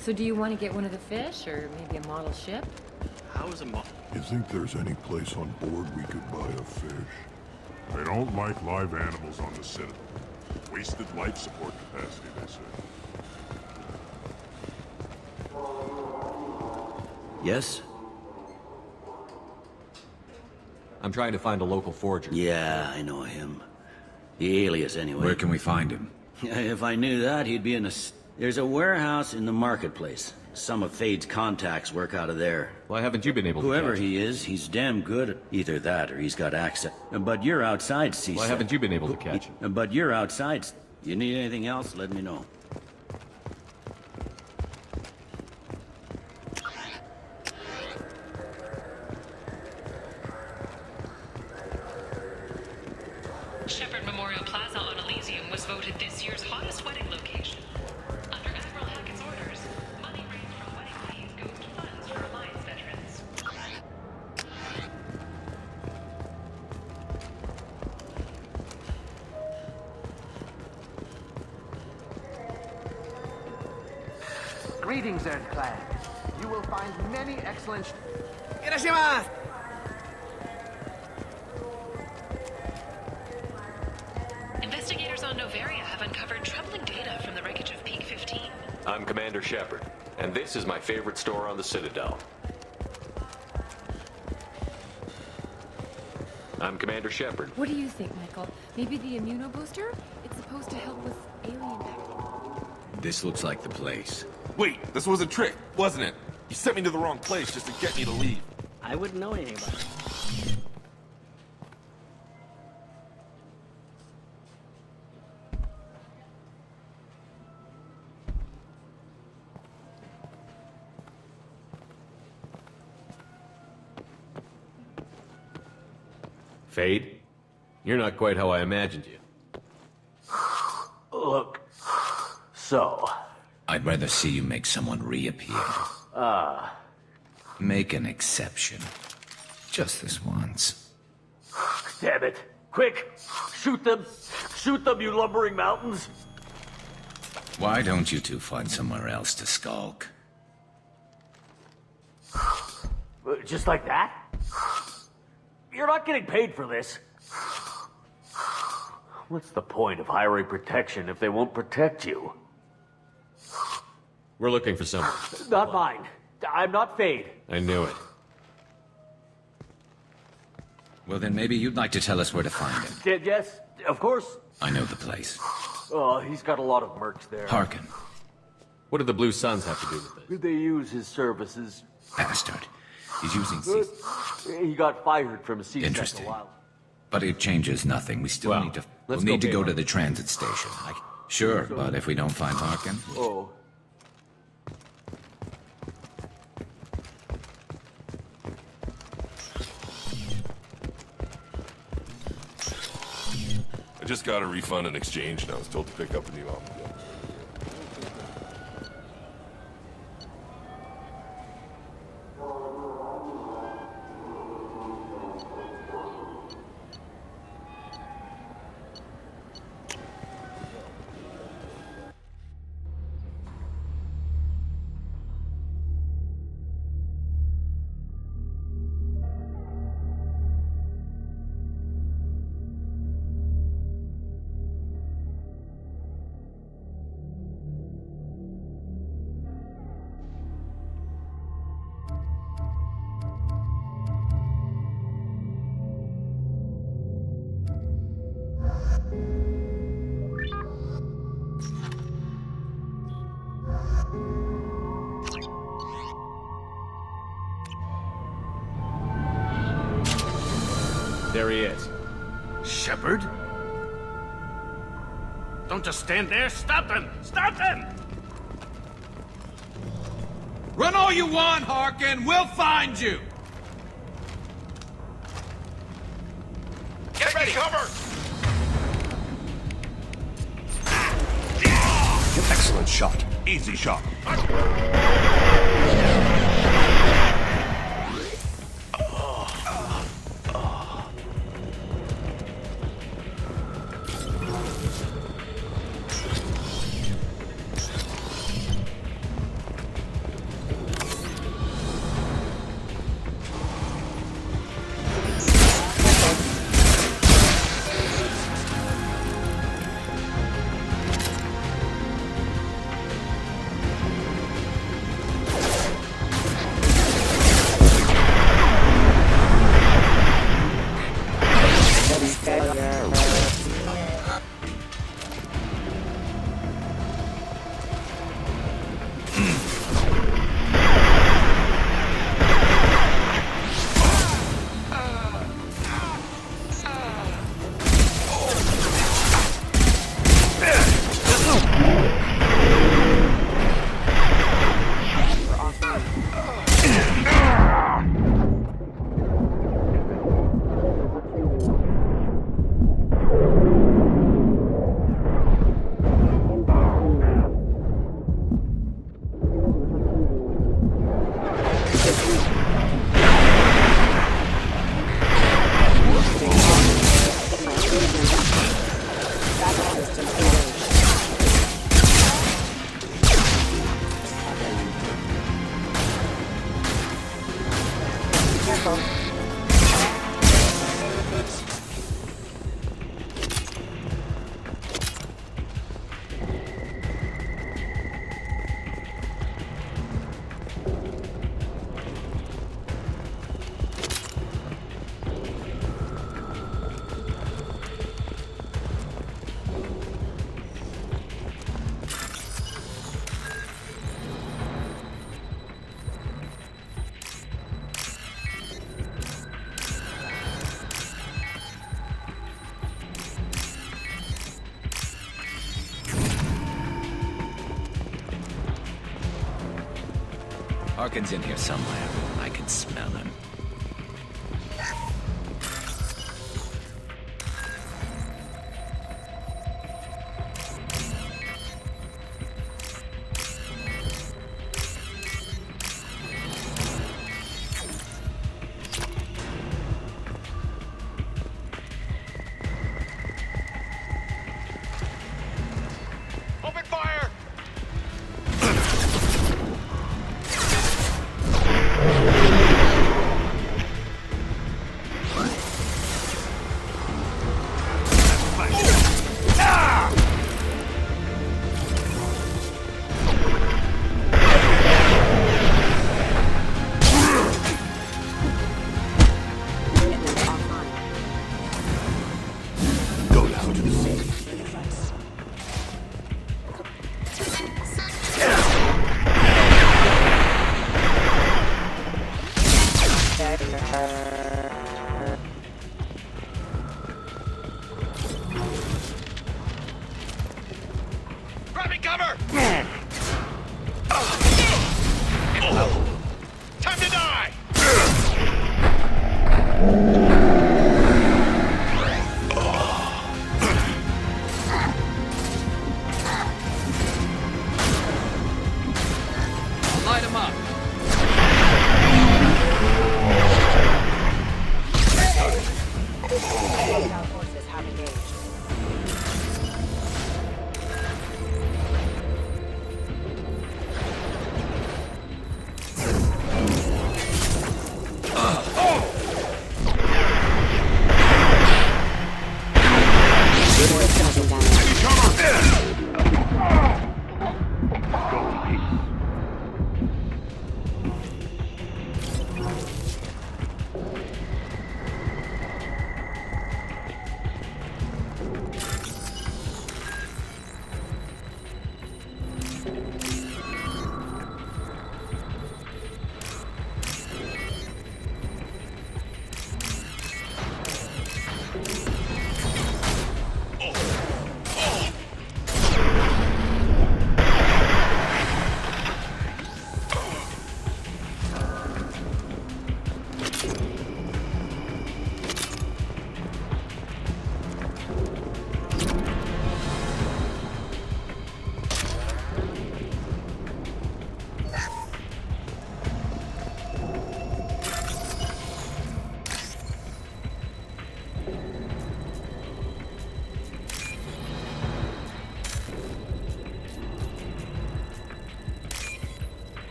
Speaker 9: So do you want to get one of the fish, or maybe a model ship?
Speaker 24: How is a model?
Speaker 5: You think there's any place on board we could buy a fish?
Speaker 7: They don't like live animals on the Citadel. Wasted life support capacity, they say.
Speaker 17: Yes?
Speaker 1: I'm trying to find a local forger.
Speaker 17: Yeah, I know him. The alias, anyway.
Speaker 15: Where can we find him?
Speaker 17: If I knew that, he'd be in a... There's a warehouse in the marketplace. Some of Fade's contacts work out of there.
Speaker 1: Why haven't you been able to
Speaker 17: Whoever
Speaker 1: catch
Speaker 17: he is, he's damn good at either that or he's got access. But you're outside, CSEC.
Speaker 1: Why haven't you been able to catch him?
Speaker 17: But you're outside. You need anything else, let me know.
Speaker 25: Shepherd Memorial Plaza on Elysium was voted this year's hottest wedding location. Under Admiral Hackett's orders, money raised from wedding fees goes to funds for Alliance veterans.
Speaker 26: Greetings, Earth Clan. You will find many excellent...
Speaker 25: Investigators on Novaria have uncovered troubling data from the wreckage of Peak 15.
Speaker 1: I'm Commander Shepard, and this is my favorite store on the Citadel. I'm Commander Shepard.
Speaker 9: What do you think, Michael? Maybe the immunobooster? It's supposed to help with alien bacteria.
Speaker 15: This looks like the place.
Speaker 18: Wait, this was a trick, wasn't it? You sent me to the wrong place just to get me to leave.
Speaker 27: I wouldn't know anything about it.
Speaker 1: Fade? You're not quite how I imagined you.
Speaker 3: Look, so...
Speaker 15: I'd rather see you make someone reappear. Make an exception. Just this once.
Speaker 3: Damn it. Quick! Shoot them! Shoot them, you lumbering mountains!
Speaker 15: Why don't you two find somewhere else to skulk?
Speaker 3: Just like that? You're not getting paid for this. What's the point of hiring protection if they won't protect you?
Speaker 1: We're looking for someone.
Speaker 3: Not mine. I'm not Fade.
Speaker 1: I knew it.
Speaker 15: Well, then maybe you'd like to tell us where to find him.
Speaker 3: Yes, of course.
Speaker 15: I know the place.
Speaker 3: Oh, he's got a lot of mercs there.
Speaker 15: Harkin.
Speaker 1: What do the Blue Suns have to do with this?
Speaker 3: They use his services.
Speaker 15: Bastard. He's using
Speaker 3: He got fired from CSEC
Speaker 15: Interesting.
Speaker 3: a while.
Speaker 15: But it changes nothing. We still need to... We'll need to go to the transit station. Sure, but if we don't find Harkin...
Speaker 3: Oh.
Speaker 18: I just got a refund and exchange, and I was told to pick up a new automobile.
Speaker 1: There he is.
Speaker 24: Shepard? Don't just stand there. Stop him! Stop him!
Speaker 10: Run all you want, Harkin. We'll find you.
Speaker 18: Get ready, cover!
Speaker 16: Excellent shot. Easy shot.
Speaker 15: Harkin's in here somewhere. I can smell him.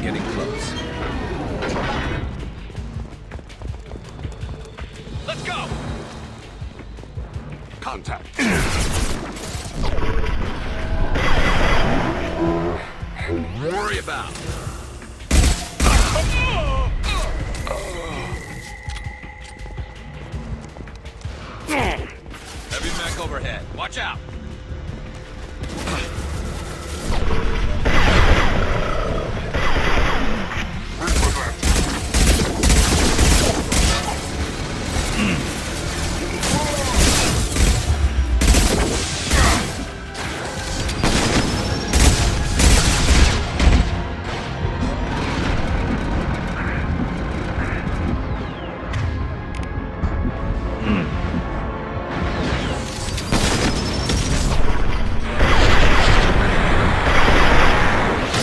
Speaker 15: getting close.
Speaker 10: Let's go!
Speaker 5: Contact.
Speaker 15: Worry about.
Speaker 10: Heavy mech overhead. Watch out!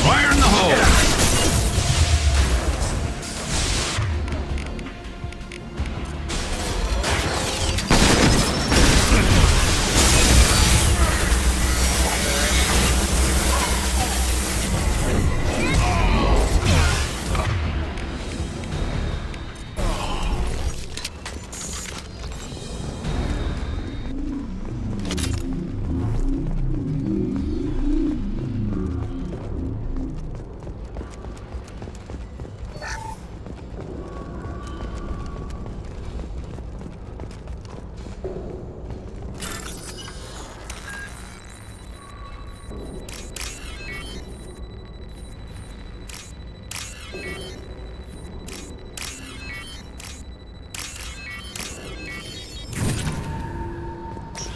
Speaker 15: Fire in the hole!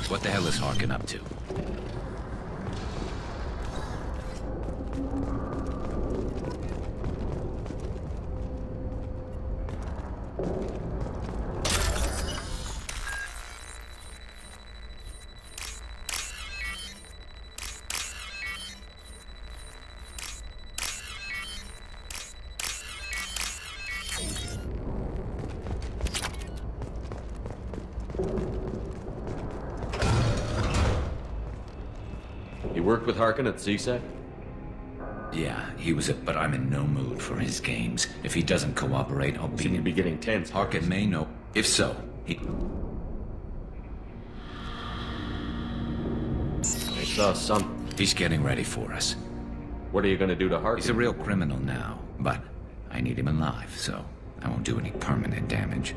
Speaker 15: What the hell is Harkin up to?
Speaker 1: You worked with Harkin at CSEC?
Speaker 15: Yeah, he was it, but I'm in no mood for his games. If he doesn't cooperate, I'll beat him.
Speaker 1: Be getting tense.
Speaker 15: Harkin may know. If so, he...
Speaker 1: I saw some.
Speaker 15: He's getting ready for us.
Speaker 1: What are you gonna do to Harkin?
Speaker 15: He's a real criminal now, but I need him alive, so I won't do any permanent damage.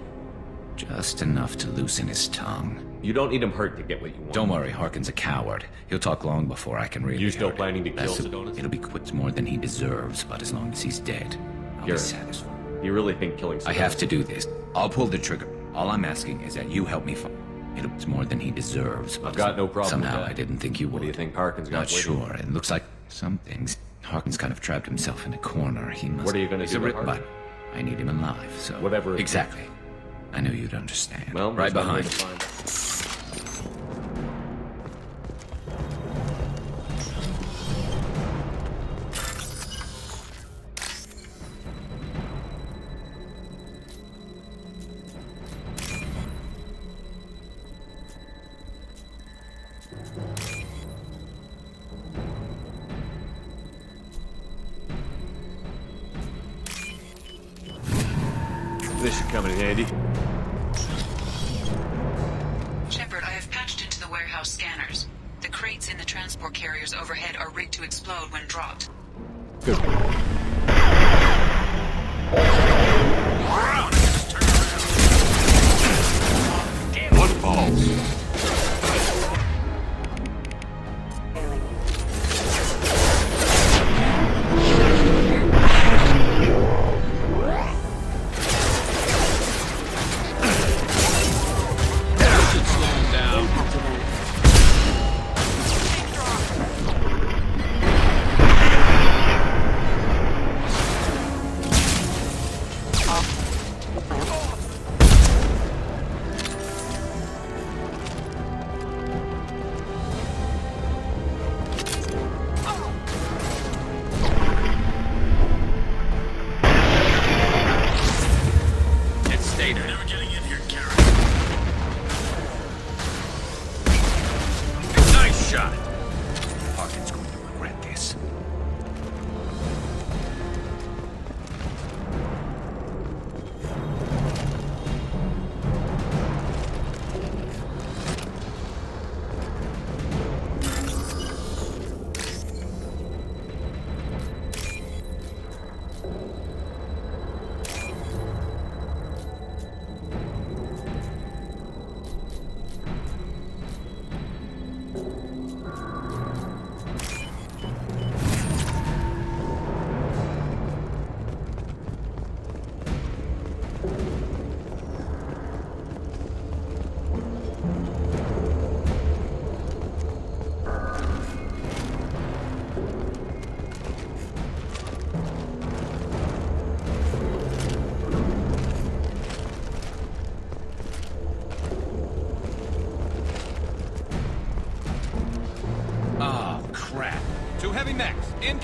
Speaker 15: Just enough to loosen his tongue.
Speaker 1: You don't need him hurt to get what you want.
Speaker 15: Don't worry, Harkin's a coward. He'll talk long before I can really
Speaker 1: You still
Speaker 15: hurt
Speaker 1: planning to
Speaker 15: him.
Speaker 1: kill Sedonis?
Speaker 15: It'll be quits more than he deserves, but as long as he's dead, I'll be satisfied.
Speaker 1: You really think killing Sedonis?
Speaker 15: I have to do this. I'll pull the trigger. All I'm asking is that you help me find. It's more than he deserves, but
Speaker 1: I've got no problem
Speaker 15: somehow
Speaker 1: with that.
Speaker 15: I didn't think you would.
Speaker 1: What do you think Harkin's got
Speaker 15: Not
Speaker 1: waiting?
Speaker 15: sure. It looks like some things. Harkin's kind of trapped himself in a corner. He must.
Speaker 1: What are you gonna
Speaker 15: He's
Speaker 1: do
Speaker 15: a
Speaker 1: with
Speaker 15: rip,
Speaker 1: Harkin?
Speaker 15: but I need him alive, so
Speaker 1: Whatever it
Speaker 15: exactly. I knew you'd understand.
Speaker 1: Well,
Speaker 15: right
Speaker 1: there's one way
Speaker 15: behind.
Speaker 1: to find- This should come in handy.
Speaker 2: Shepard, I have patched into the warehouse scanners. The crates in the transport carriers overhead are rigged to explode when dropped.
Speaker 1: Good.
Speaker 5: What balls?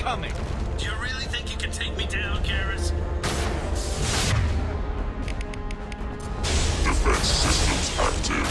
Speaker 10: coming.
Speaker 6: Do you really think you can take me down, Garrus?
Speaker 7: Defense systems active.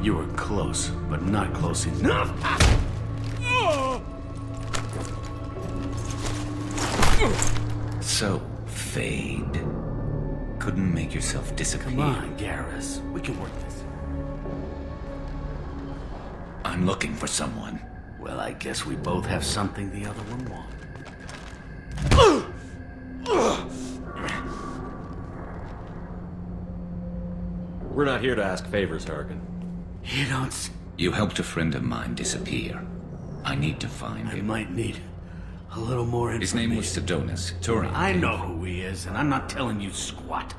Speaker 24: You were close, but not close enough.
Speaker 15: So, Fade. Couldn't make yourself disappear.
Speaker 24: Come on, Garrus. We can work this.
Speaker 15: I'm looking for someone.
Speaker 24: Well, I guess we both have something the other one wants.
Speaker 1: We're not here to ask favors, Harkin.
Speaker 24: You don't...
Speaker 15: You helped a friend of mine disappear. I need to find him.
Speaker 24: I might need a little more information.
Speaker 15: His name was Sedonis. Turian.
Speaker 24: I know who he is, and I'm not telling you squat.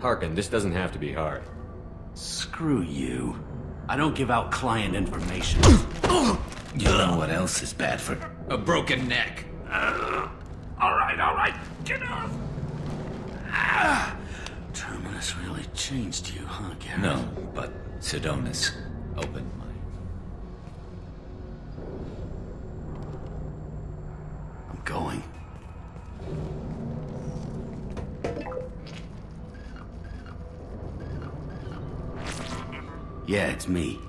Speaker 1: Harkin, this doesn't have to be hard.
Speaker 24: Screw you. I don't give out client information.
Speaker 15: You know what else is bad for a broken neck?
Speaker 24: All right. Get up. Terminus really changed you, huh, Garrus?
Speaker 15: No, but Sedonis opened my...
Speaker 24: I'm going. Yeah, it's me.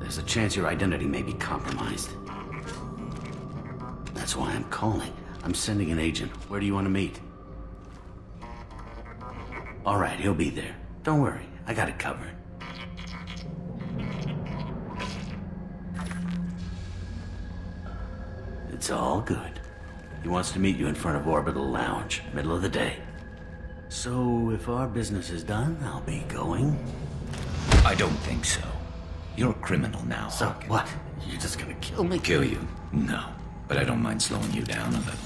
Speaker 24: There's a chance your identity may be compromised. That's why I'm calling. I'm sending an agent. Where do you want to meet? All right, he'll be there. Don't worry, I got it covered. It's all good. He wants to meet you in front of Orbital Lounge, middle of the day. So, if our business is done, I'll be going.
Speaker 15: I don't think so. You're a criminal now,
Speaker 24: So,
Speaker 15: Harkin.
Speaker 24: what? You're just gonna kill me?
Speaker 15: Kill you? No. But I don't mind slowing you down a little.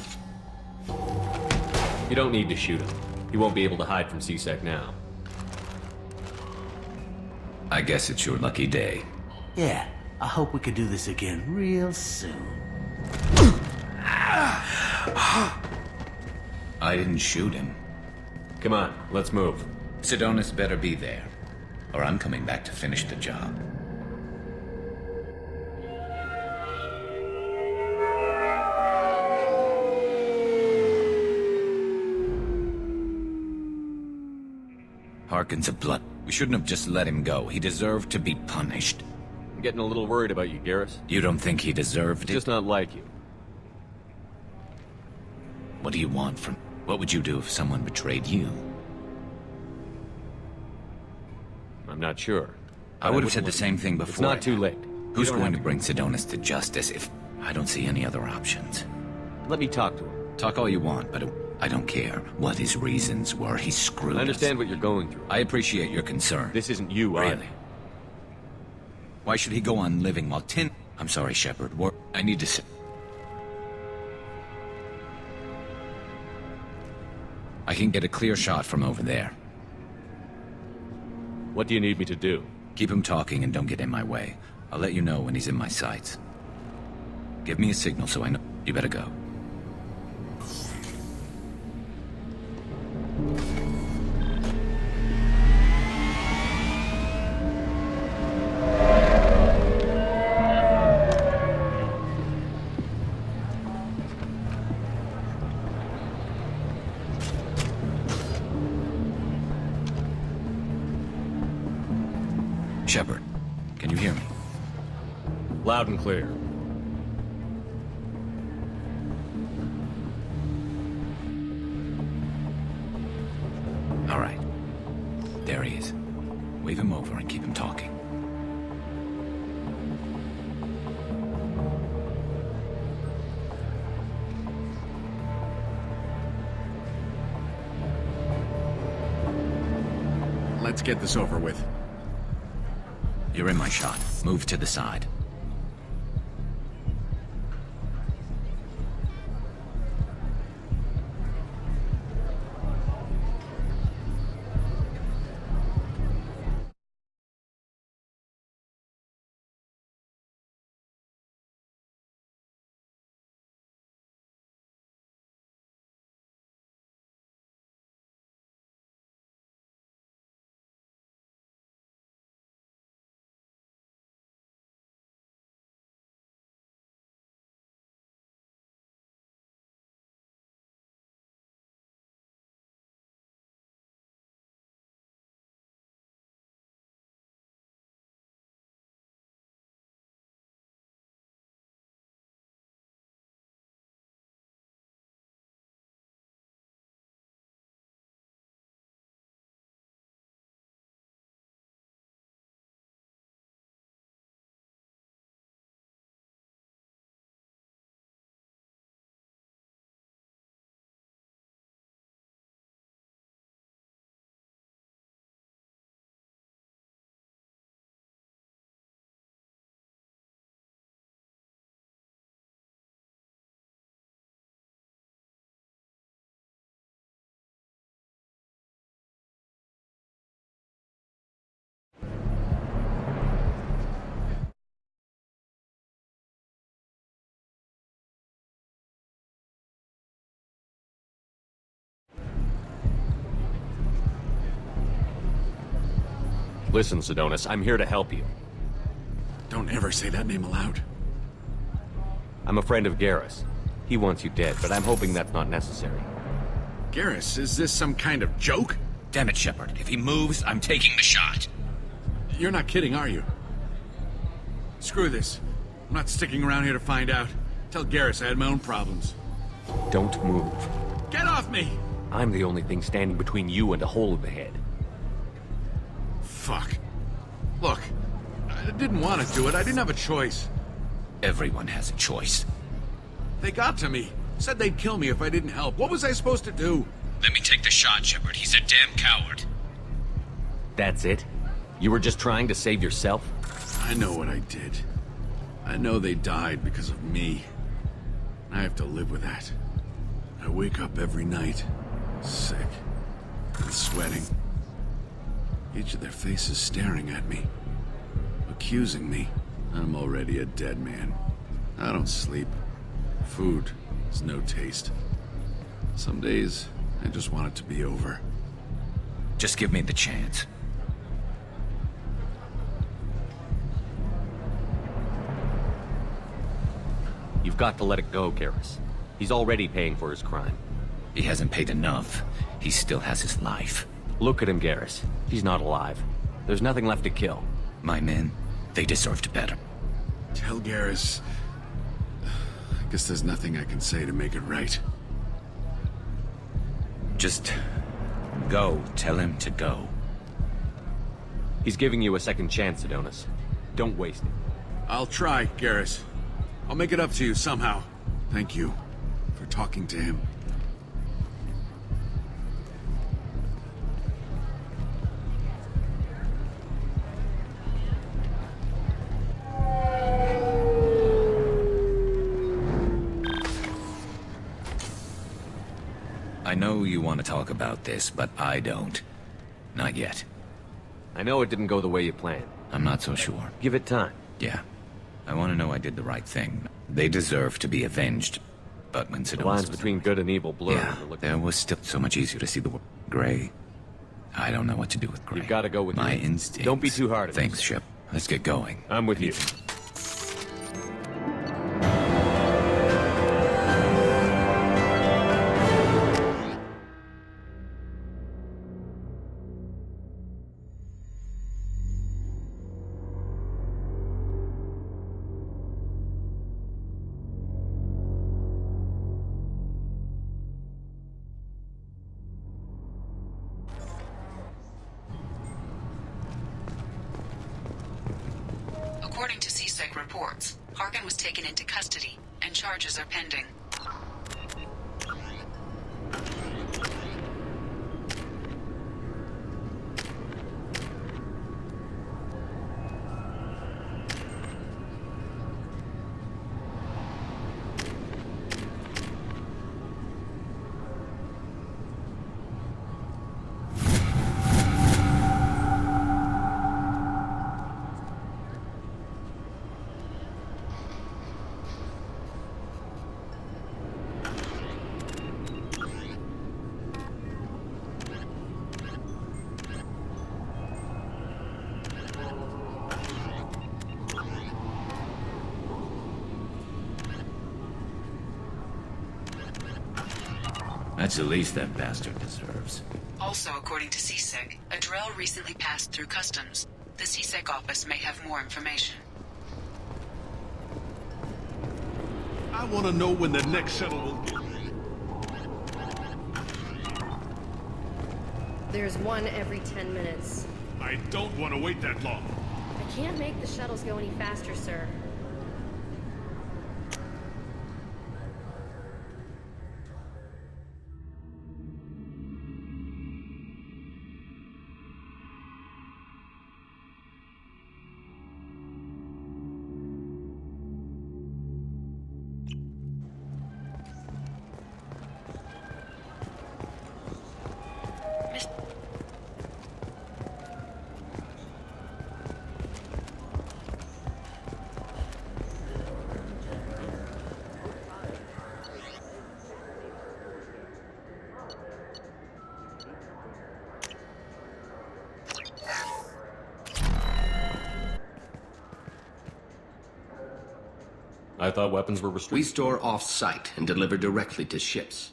Speaker 1: You don't need to shoot him. He won't be able to hide from C-Sec now.
Speaker 15: I guess it's your lucky day.
Speaker 24: Yeah, I hope we could do this again real soon.
Speaker 15: I didn't shoot him.
Speaker 1: Come on, let's move.
Speaker 15: Sedonis better be there, or I'm coming back to finish the job. Harkin's a blood. We shouldn't have just let him go. He deserved to be punished.
Speaker 1: I'm getting a little worried about you, Garrus.
Speaker 15: You don't think he deserved it?
Speaker 1: Just not like you.
Speaker 15: What do you want from... What would you do if someone betrayed you?
Speaker 1: I'm not sure.
Speaker 15: I would have said the same thing before.
Speaker 1: It's not too late.
Speaker 15: Who's going to bring Sedonis to justice if... I don't see any other options.
Speaker 1: Let me talk to him.
Speaker 15: Talk all you want, but I don't care what his reasons were. He screwed us.
Speaker 1: I understand what you're going through.
Speaker 15: I appreciate your concern.
Speaker 1: This isn't you,
Speaker 15: Really? Why should he go on living while I'm sorry, Shepard. I need to... I can get a clear shot from over there.
Speaker 1: What do you need me to do?
Speaker 15: Keep him talking and don't get in my way. I'll let you know when he's in my sights. Give me a signal so I know. You better go. Shepard, can you hear me?
Speaker 1: Loud and clear.
Speaker 15: All right. There he is. Wave him over and keep him talking.
Speaker 8: Let's get this over with.
Speaker 15: You're in my shot. Move to the side.
Speaker 1: Listen, Sidonis, I'm here to help you.
Speaker 8: Don't ever say that name aloud.
Speaker 1: I'm a friend of Garrus. He wants you dead, but I'm hoping that's not necessary.
Speaker 8: Garrus, is this some kind of joke?
Speaker 15: Damn it, Shepard. If he moves, I'm taking the shot.
Speaker 8: You're not kidding, are you? Screw this. I'm not sticking around here to find out. Tell Garrus I had my own problems.
Speaker 1: Don't move.
Speaker 8: Get off me!
Speaker 1: I'm the only thing standing between you and a hole in the head.
Speaker 8: Fuck. Look, I didn't want to do it. I didn't have a choice.
Speaker 15: Everyone has a choice.
Speaker 8: They got to me. Said they'd kill me if I didn't help. What was I supposed to do?
Speaker 15: Let me take the shot, Shepard. He's a damn coward.
Speaker 1: That's it? You were just trying to save yourself?
Speaker 8: I know what I did. I know they died because of me. I have to live with that. I wake up every night, sick, and sweating. Each of their faces staring at me, accusing me. I'm already a dead man. I don't sleep. Food has no taste. Some days, I just want it to be over.
Speaker 15: Just give me the chance.
Speaker 1: You've got to let it go, Garrus. He's already paying for his crime.
Speaker 15: He hasn't paid enough. He still has his life.
Speaker 1: Look at him, Garrus. He's not alive. There's nothing left to kill.
Speaker 15: My men, they deserved better.
Speaker 8: Tell Garrus... I guess there's nothing I can say to make it right.
Speaker 15: Just... go. Tell him to go.
Speaker 1: He's giving you a second chance, Sidonis. Don't waste it.
Speaker 8: I'll try, Garrus. I'll make it up to you somehow. Thank you for talking to him.
Speaker 15: know you want to talk about this, but I don't. Not yet.
Speaker 1: I know it didn't go the way you planned.
Speaker 15: I'm not so sure.
Speaker 1: Give it time.
Speaker 15: Yeah. I want to know I did the right thing. They deserve to be avenged. But when
Speaker 1: The lines between good and evil blur.
Speaker 15: Yeah, there was still so much easier to see the gray. I don't know what to do with gray.
Speaker 1: You've got to go with
Speaker 15: my
Speaker 1: your
Speaker 15: instincts.
Speaker 1: Don't be too hard on
Speaker 15: Thanks, Shep. Let's get going.
Speaker 1: I'm with you.
Speaker 2: According to CSEC reports, Harkin was taken into custody, and charges are pending.
Speaker 15: That's the least that bastard deserves.
Speaker 2: Also, according to CSEC, a drill recently passed through customs. The CSEC office may have more information.
Speaker 16: I want to know when the next shuttle will get.
Speaker 4: There's one every 10 minutes.
Speaker 16: I don't want to wait that long.
Speaker 4: I can't make the shuttles go any faster, sir.
Speaker 1: I thought weapons were restricted.
Speaker 11: We store off-site and deliver directly to ships.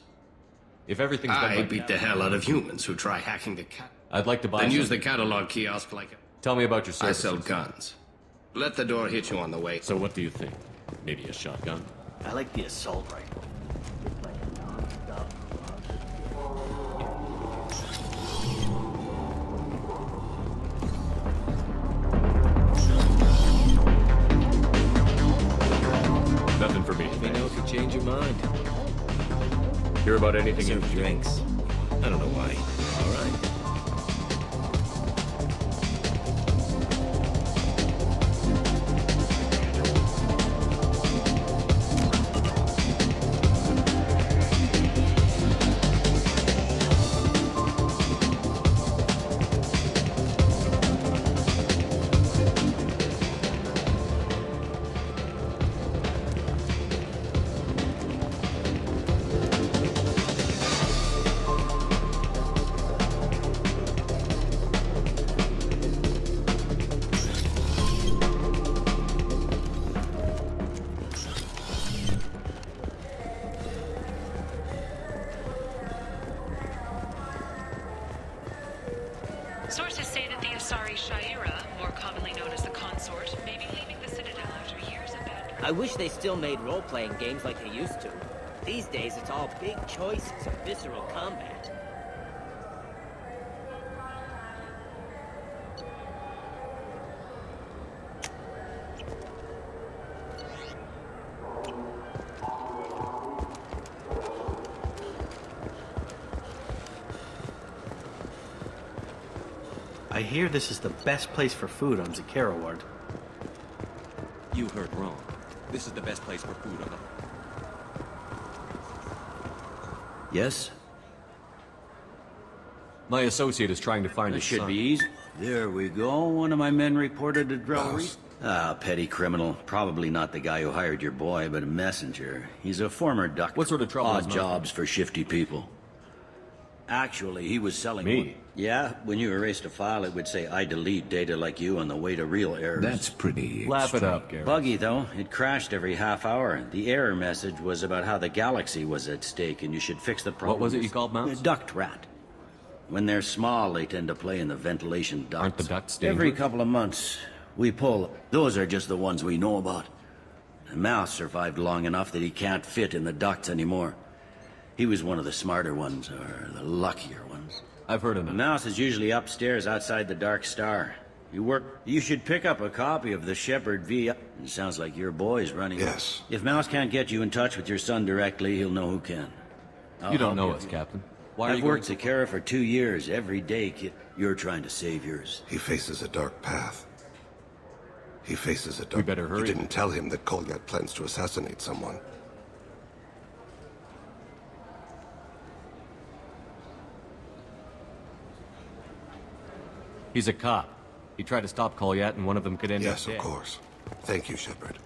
Speaker 1: If everything's done
Speaker 11: I
Speaker 1: like
Speaker 11: beat
Speaker 1: that,
Speaker 11: the hell out of humans who try hacking the
Speaker 1: I'd like to buy
Speaker 11: Then use
Speaker 1: something.
Speaker 11: the catalog kiosk like a...
Speaker 1: Tell me about your
Speaker 11: I
Speaker 1: services.
Speaker 11: sell guns. Let the door hit you on the way.
Speaker 1: So what do you think? Maybe a shotgun?
Speaker 24: I like the assault rifle.
Speaker 1: Nothing for me.
Speaker 27: Let me know if you change your mind.
Speaker 1: Hear about anything
Speaker 27: Serve
Speaker 1: in
Speaker 27: drinks.
Speaker 11: I don't know why.
Speaker 27: All right.
Speaker 25: Sources say that the Asari Shaira, more commonly known as the Consort, may be leaving the Citadel after years of bad
Speaker 27: I wish they still made role-playing games like they used to. These days, it's all big choices and visceral combat.
Speaker 24: I hear this is the best place for food on Zakara Ward.
Speaker 13: You heard wrong. This is the best place for food on the...
Speaker 24: Yes?
Speaker 1: My associate is trying to find
Speaker 17: That
Speaker 1: his
Speaker 17: should
Speaker 1: son.
Speaker 17: be easy. There we go. One of my men reported a drill. Petty criminal. Probably not the guy who hired your boy, but a messenger. He's a former doctor.
Speaker 1: What sort of trouble is
Speaker 17: Odd
Speaker 1: Mouse
Speaker 17: jobs for shifty people. Actually, he was selling...
Speaker 1: Me?
Speaker 17: Yeah, when you erased a file, it would say, I delete data like you on the way to real errors.
Speaker 15: That's pretty
Speaker 1: Laugh it up, Gary.
Speaker 17: Buggy, though. It crashed every half hour. The error message was about how the galaxy was at stake, and you should fix the problem.
Speaker 1: What was it you called Mouse?
Speaker 17: A duct rat. When they're small, they tend to play in the ventilation ducts.
Speaker 1: Aren't the ducts dangerous?
Speaker 17: Every couple of months, we pull. Those are just the ones we know about. The Mouse survived long enough that he can't fit in the ducts anymore. He was one of the smarter ones, or the luckier ones.
Speaker 1: I've heard of
Speaker 17: The
Speaker 1: him.
Speaker 17: Mouse is usually upstairs outside the Dark Star. You should pick up a copy of the Shepard V. It sounds like your boy's running.
Speaker 5: Yes.
Speaker 17: If Mouse can't get you in touch with your son directly, he'll know who can.
Speaker 1: You don't know us, Captain. Why are
Speaker 17: I've
Speaker 1: you
Speaker 17: worked
Speaker 1: going
Speaker 17: Zakara for 2 years, every day, kid. You're trying to save yours.
Speaker 5: He faces a dark path. He faces a dark...
Speaker 1: We better hurry.
Speaker 5: You didn't tell him that Kolyat plans to assassinate someone.
Speaker 1: He's a cop. He tried to stop Kolyat, and one of them could end up
Speaker 5: Yes,
Speaker 1: dead.
Speaker 5: of course. Thank you, Shepard.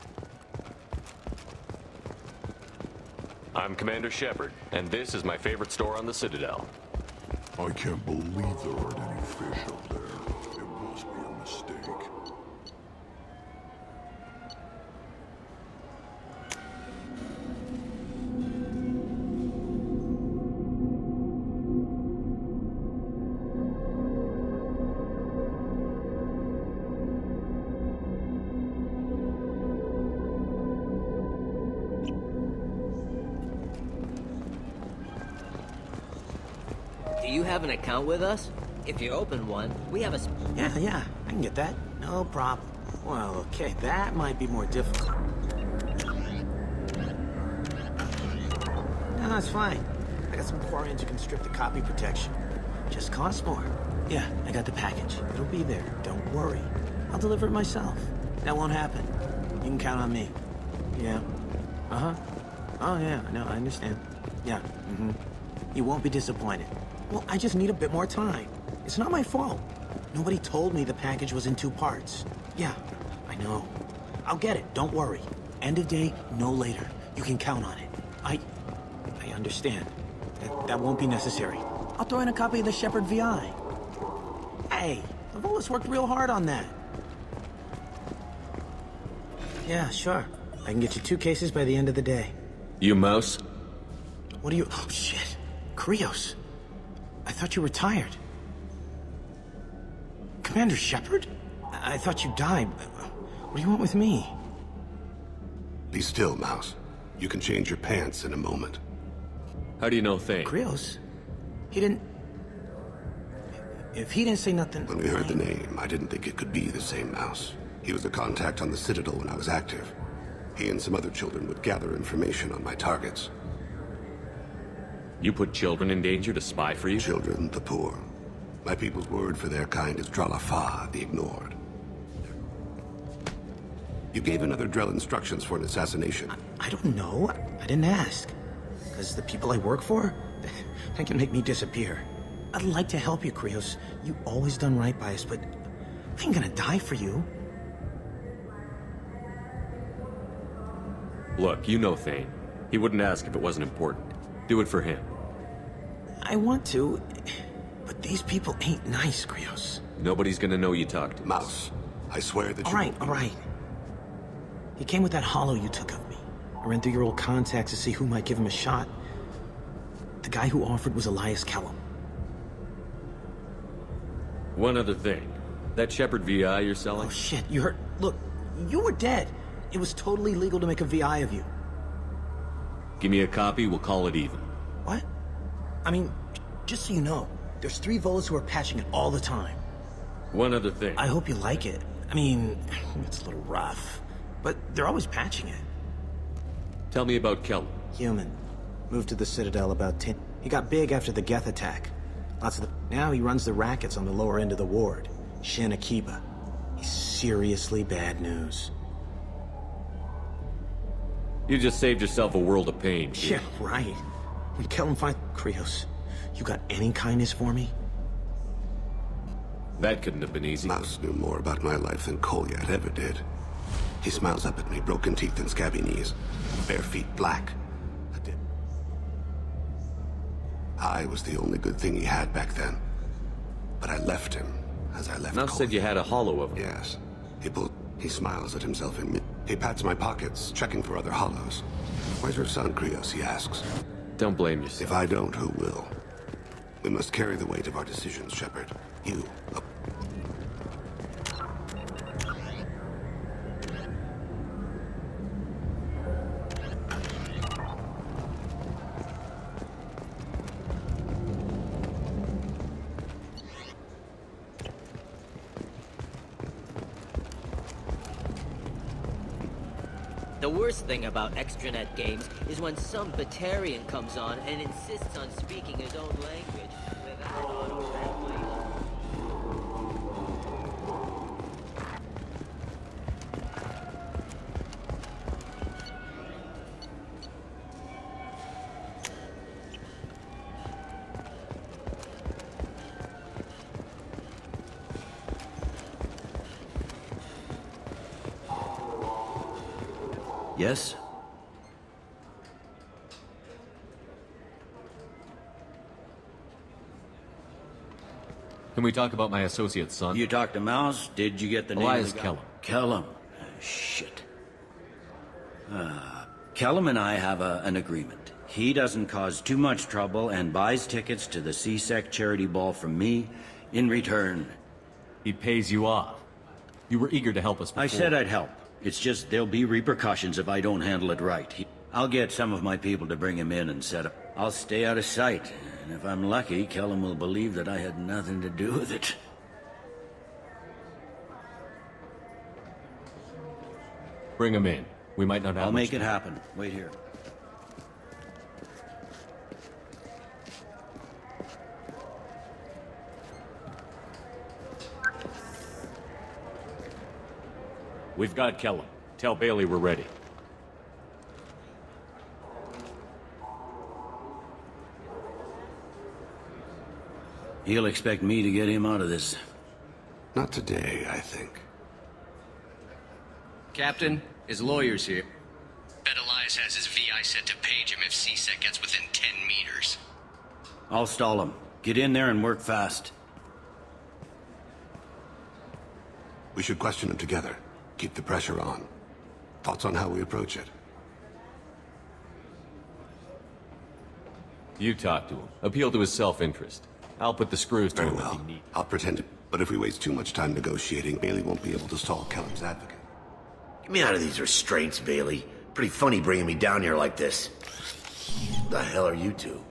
Speaker 1: I'm Commander Shepard, and this is my favorite store on the Citadel.
Speaker 5: I can't believe there aren't any fish up there. It must be a mistake.
Speaker 27: Do you have an account with us? If you open one, we have a...
Speaker 12: Yeah, I can get that. No problem. Well, okay, that might be more difficult. No, it's fine. I got some Quarians who can strip the copy protection. Just costs more. Yeah, I got the package. It'll be there. Don't worry. I'll deliver it myself. That won't happen. You can count on me. Yeah. Uh-huh. Oh, yeah, no, I understand. Yeah, You won't be disappointed. Well, I just need a bit more time. It's not my fault. Nobody told me the package was in 2 parts. Yeah, I know. I'll get it, don't worry. End of day, no later. You can count on it. I understand. That won't be necessary. I'll throw in a copy of the Shepard VI. Hey, the Volus worked real hard on that. Yeah, sure. I can get you 2 cases by the end of the day.
Speaker 1: You Mouse?
Speaker 12: What are you... Oh, shit. Krios. I thought you retired. Commander Shepard? I thought you died. What do you want with me?
Speaker 5: Be still, Mouse. You can change your pants in a moment.
Speaker 1: How do you know Thane?
Speaker 12: Krios? He didn't... If he didn't say nothing...
Speaker 5: When we heard the name, I didn't think it could be the same Mouse. He was a contact on the Citadel when I was active. He and some other children would gather information on my targets.
Speaker 1: You put children in danger to spy for you?
Speaker 5: Children, the poor. My people's word for their kind is Dralafa, the ignored. You gave another Drell instructions for an assassination.
Speaker 12: I don't know. I didn't ask. Because the people I work for, they can make me disappear. I'd like to help you, Krios. You always done right by us, but I ain't gonna die for you.
Speaker 1: Look, you know Thane. He wouldn't ask if it wasn't important. Do it for him.
Speaker 12: I want to, but these people ain't nice, Krios.
Speaker 1: Nobody's gonna know you talked to
Speaker 5: Mouse. I swear that you...
Speaker 12: All right. He came with that hollow you took of me. I ran through your old contacts to see who might give him a shot. The guy who offered was Elias Kellum.
Speaker 1: One other thing. That Shepard VI you're selling?
Speaker 12: Oh shit, you heard... Look, you were dead. It was totally legal to make a VI of you.
Speaker 1: Give me a copy, we'll call it even.
Speaker 12: What? I mean, just so you know, there's 3 Volus who are patching it all the time.
Speaker 1: One other thing.
Speaker 12: I hope you like it. I mean, it's a little rough, but they're always patching it.
Speaker 1: Tell me about Kellum.
Speaker 12: Human. Moved to the Citadel about 10... He got big after the Geth attack. Now he runs the rackets on the lower end of the ward. Shin Akiba. He's seriously bad news.
Speaker 1: You just saved yourself a world of pain.
Speaker 12: Yeah, right. When Kellum finds... Krios, you got any kindness for me?
Speaker 1: That couldn't have been easy.
Speaker 5: Mouse knew more about my life than Kolyat ever did. He smiles up at me, broken teeth and scabby knees, bare feet black. I was the only good thing he had back then. But I left him, as I left
Speaker 1: Mouse said you had a hollow of him.
Speaker 5: Yes. He smiles at himself in me. He pats my pockets, checking for other hollows. Where's your son, Krios, he asks.
Speaker 1: Don't blame yourself.
Speaker 5: If I don't, who will? We must carry the weight of our decisions, Shepard. You.
Speaker 27: The worst thing about extranet games is when some Batarian comes on and insists on speaking his own language without auto-translation.
Speaker 17: Yes?
Speaker 1: Can we talk about my associate's son?
Speaker 17: You talked to Mouse? Did you get the name
Speaker 1: Elias
Speaker 17: of the guy?
Speaker 1: Kellum.
Speaker 17: Kellum. Shit. Kellum and I have an agreement. He doesn't cause too much trouble and buys tickets to the CSEC charity ball from me in return.
Speaker 1: He pays you off. You were eager to help us before.
Speaker 17: I said I'd help. It's just there'll be repercussions if I don't handle it right. I'll get some of my people to bring him in and set up. I'll stay out of sight, and if I'm lucky, Kellum will believe that I had nothing to do with it.
Speaker 1: Bring him in. We might not have
Speaker 17: I'll
Speaker 1: much
Speaker 17: make it
Speaker 1: time.
Speaker 17: happen. Wait here.
Speaker 1: We've got Kellum. Tell Bailey we're ready.
Speaker 17: He'll expect me to get him out of this.
Speaker 5: Not today, I think.
Speaker 11: Captain, his lawyer's here. Bet Elias has his VI set to page him if CSEC gets within 10 meters.
Speaker 17: I'll stall him. Get in there and work fast.
Speaker 5: We should question him together. Keep the pressure on. Thoughts on how we approach it?
Speaker 1: You talk to him. Appeal to his self-interest. I'll put the screws to
Speaker 5: Very
Speaker 1: him
Speaker 5: well.
Speaker 1: if he needs.
Speaker 5: I'll pretend it. But if we waste too much time negotiating, Bailey won't be able to stall Kellum's advocate.
Speaker 24: Get me out of these restraints, Bailey. Pretty funny bringing me down here like this. The hell are you two?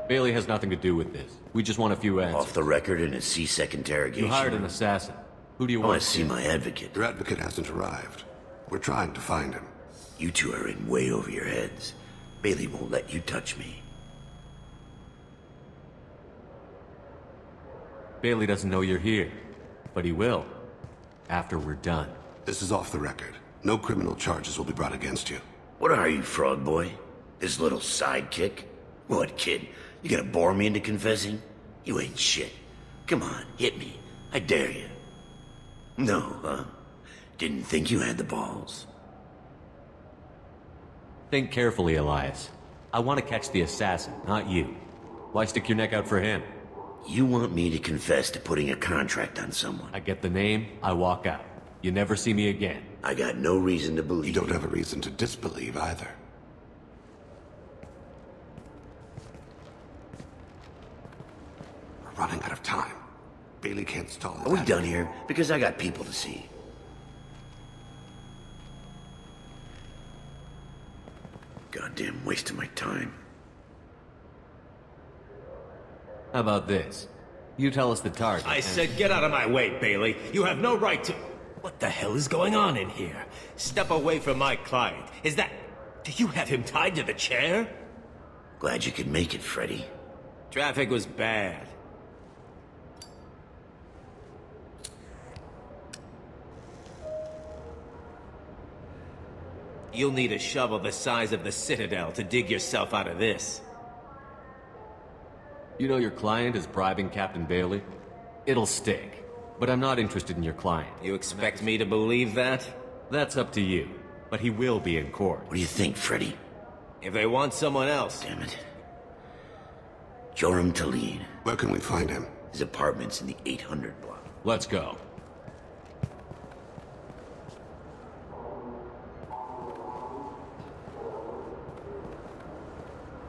Speaker 1: Bailey has nothing to do with this. We just want a few answers.
Speaker 24: Off the record in a CSEC interrogation.
Speaker 1: You hired an assassin. Who do you
Speaker 24: I want
Speaker 1: want
Speaker 24: to see my advocate.
Speaker 5: Your advocate hasn't arrived. We're trying to find him.
Speaker 24: You two are in way over your heads. Bailey won't let you touch me.
Speaker 1: Bailey doesn't know you're here, but he will. After we're done.
Speaker 5: This is off the record. No criminal charges will be brought against you.
Speaker 24: What are you, frog boy? His little sidekick? What, kid? You gonna bore me into confessing? You ain't shit. Come on, hit me. I dare you. No, huh? Didn't think you had the balls.
Speaker 1: Think carefully, Elias. I want to catch the assassin, not you. Why stick your neck out for him?
Speaker 24: You want me to confess to putting a contract on someone?
Speaker 1: I get the name, I walk out. You never see me again.
Speaker 24: I got no reason to believe.
Speaker 5: You don't have a reason to disbelieve either. We're running out of time. Bailey can't stall his
Speaker 24: Are we
Speaker 5: advocate.
Speaker 24: done here? Because I got people to see. Goddamn waste of my time.
Speaker 1: How about this? You tell us the target.
Speaker 14: I said get out of my way, Bailey. You have no right to... What the hell is going on in here? Step away from my client. Is that... Do you have him tied to the chair?
Speaker 24: Glad you could make it, Freddy.
Speaker 14: Traffic was bad. You'll need a shovel the size of the Citadel to dig yourself out of this.
Speaker 1: You know your client is bribing Captain Bailey? It'll stick. But I'm not interested in your client.
Speaker 14: You expect me to believe that?
Speaker 1: That's up to you. But he will be in court.
Speaker 24: What do you think, Freddy?
Speaker 14: If they want someone else...
Speaker 24: Damn it. Joram Talib.
Speaker 5: Where can we find him?
Speaker 24: His apartment's in the 800 block.
Speaker 1: Let's go.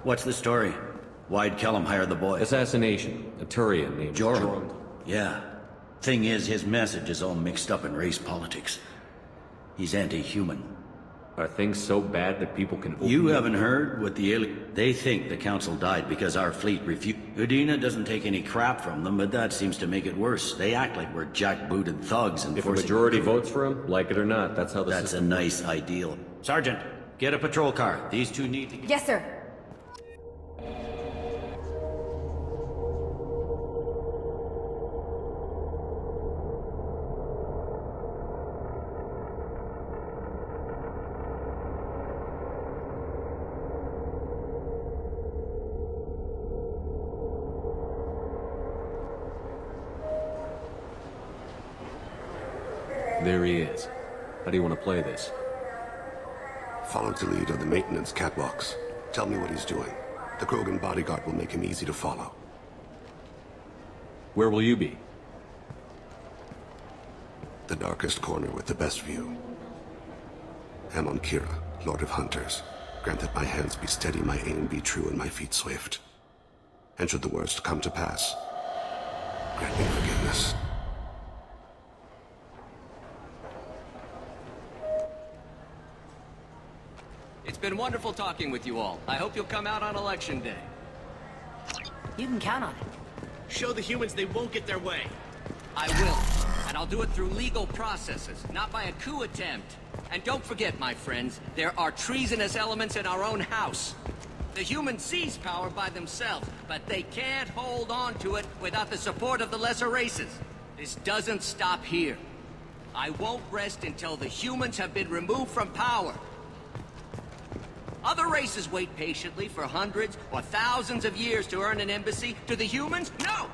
Speaker 17: What's the story? Why'd Kellum hire the boy?
Speaker 1: Assassination. A Turian named
Speaker 17: Joram. Yeah. Thing is, his message is all mixed up in race politics. He's anti-human.
Speaker 1: Are things so bad that people can open...
Speaker 17: You haven't heard what the alien... They think the council died because our fleet refused... Udina doesn't take any crap from them, but that seems to make it worse. They act like we're jackbooted thugs and...
Speaker 1: If a majority votes for him, like it or not, that's how the
Speaker 17: That's
Speaker 1: system...
Speaker 17: a nice ideal. Sergeant, get a patrol car. These two need to...
Speaker 4: Yes, sir.
Speaker 1: There he is. How do you want to play this?
Speaker 5: Follow the lead on the maintenance catwalks. Tell me what he's doing. The Krogan bodyguard will make him easy to follow.
Speaker 1: Where will you be?
Speaker 5: The darkest corner with the best view. Amon Kira, Lord of Hunters. Grant that my hands be steady, my aim be true, and my feet swift. And should the worst come to pass, grant me forgiveness.
Speaker 11: It's been wonderful talking with you all. I hope you'll come out on Election Day.
Speaker 27: You can count on it.
Speaker 14: Show the humans they won't get their way.
Speaker 11: I will. And I'll do it through legal processes, not by a coup attempt. And don't forget, my friends, there are treasonous elements in our own house. The humans seize power by themselves, but they can't hold on to it without the support of the lesser races. This doesn't stop here. I won't rest until the humans have been removed from power. Other races wait patiently for hundreds or thousands of years to earn an embassy. To the humans, no!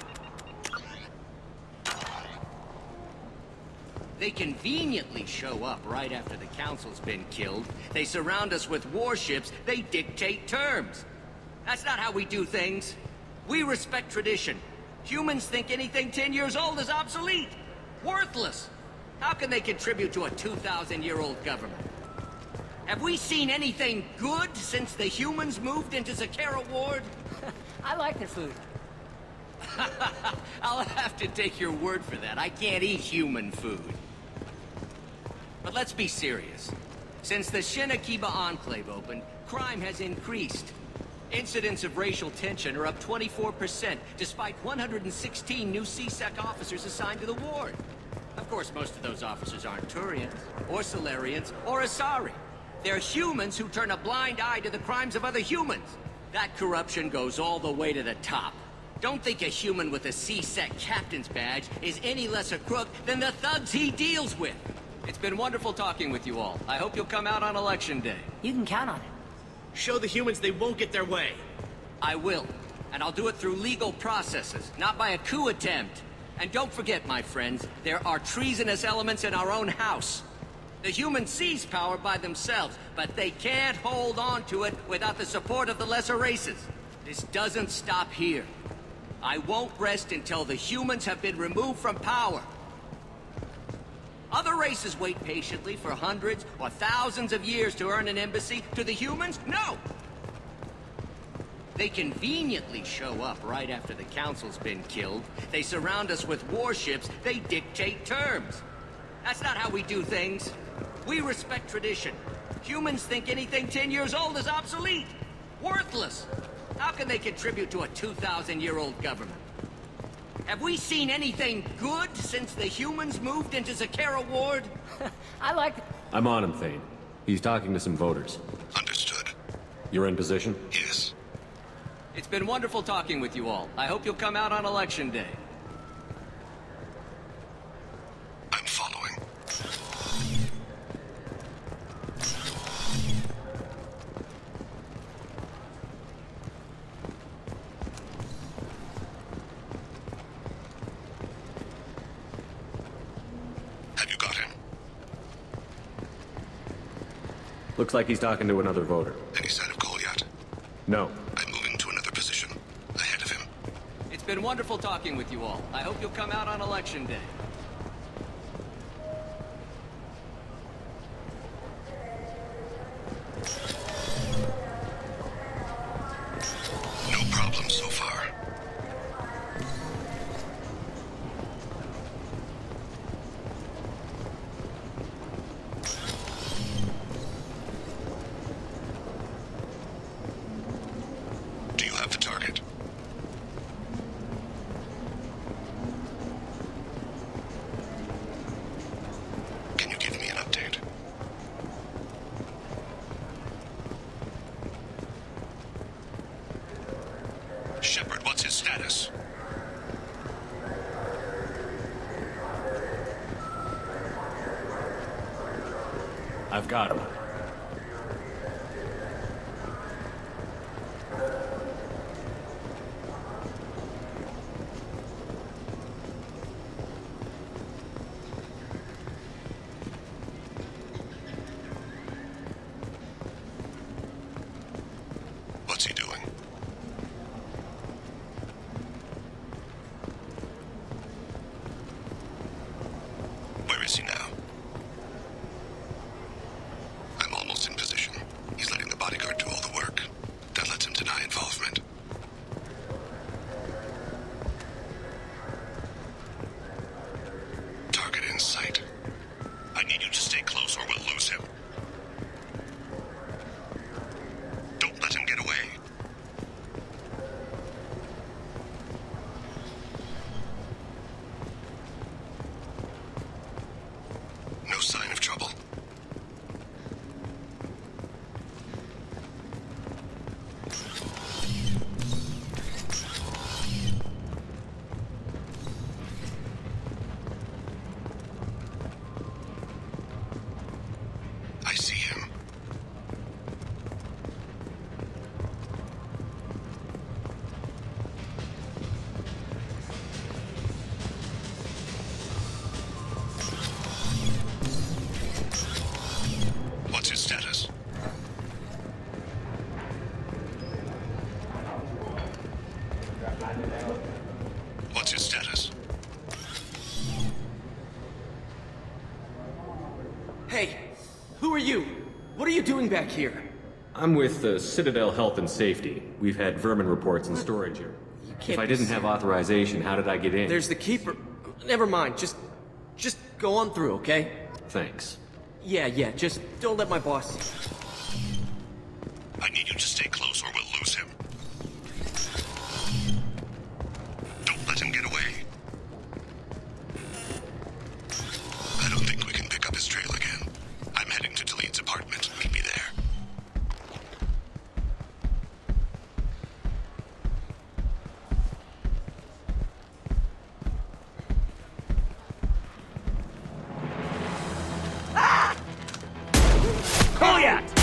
Speaker 11: They conveniently show up right after the council's been killed. They surround us with warships. They dictate terms. That's not how we do things. We respect tradition. Humans think anything 10 years old is obsolete. Worthless. How can they contribute to a 2,000-year-old government? Have we seen anything good since the humans moved into Zakara Ward?
Speaker 27: I like their food.
Speaker 11: I'll have to take your word for that. I can't eat human food. But let's be serious. Since the Shinakiba Enclave opened, crime has increased. Incidents of racial tension are up 24%, despite 116 new CSEC officers assigned to the ward. Of course, most of those officers aren't Turians, or Solarians, or Asari. They're humans who turn a blind eye to the crimes of other humans. That corruption goes all the way to the top. Don't think a human with a CSEC captain's badge is any less a crook than the thugs he deals with. It's been wonderful talking with you all. I hope you'll come out on Election Day.
Speaker 27: You can count on it.
Speaker 14: Show the humans they won't get their way.
Speaker 11: I will. And I'll do it through legal processes, not by a coup attempt. And don't forget, my friends, there are treasonous elements in our own house. The humans seize power by themselves, but they can't hold on to it without the support of the lesser races. This doesn't stop here. I won't rest until the humans have been removed from power. Other races wait patiently for hundreds or thousands of years to earn an embassy. To the humans, no! They conveniently show up right after the council's been killed. They surround us with warships. They dictate terms. That's not how we do things. We respect tradition. Humans think anything 10 years old is obsolete. Worthless. How can they contribute to a 2,000-year-old government? Have we seen anything good since the humans moved into Zakara Ward?
Speaker 27: I like it.
Speaker 1: I'm on him, Thane. He's talking to some voters.
Speaker 5: Understood.
Speaker 1: You're in position?
Speaker 5: Yes.
Speaker 11: It's been wonderful talking with you all. I hope you'll come out on Election Day.
Speaker 5: I'm following. Have you got him?
Speaker 1: Looks like he's talking to another voter.
Speaker 5: Any sign of Cole yet?
Speaker 1: No.
Speaker 5: I'm moving to another position. Ahead of him.
Speaker 11: It's been wonderful talking with you all. I hope you'll come out on Election Day.
Speaker 5: No problem so far. Do you have the target? Can you give me an update? Shepard, what's his status?
Speaker 1: I've got him.
Speaker 5: What's he doing? Where is he now? I'm almost in position. He's letting the bodyguard do all the work. That lets him deny involvement. Target in sight. I need you to stay close or we'll lose him. Don't let him get away. No sign of trouble. I see him. What's his status? What's his status?
Speaker 9: Hey, who are you? What are you doing back here?
Speaker 1: I'm with Citadel Health and Safety. We've had vermin reports in storage here. If I didn't have authorization, how did I get in?
Speaker 9: There's the keeper. Never mind. Just go on through, okay?
Speaker 1: Thanks.
Speaker 9: Yeah. Just don't let my boss see.
Speaker 5: I need you to stay close or we'll lose him. Don't let him get away. I don't think we can pick up his trail again. I'm heading to Delete's apartment. Meet me there.
Speaker 3: Goliath!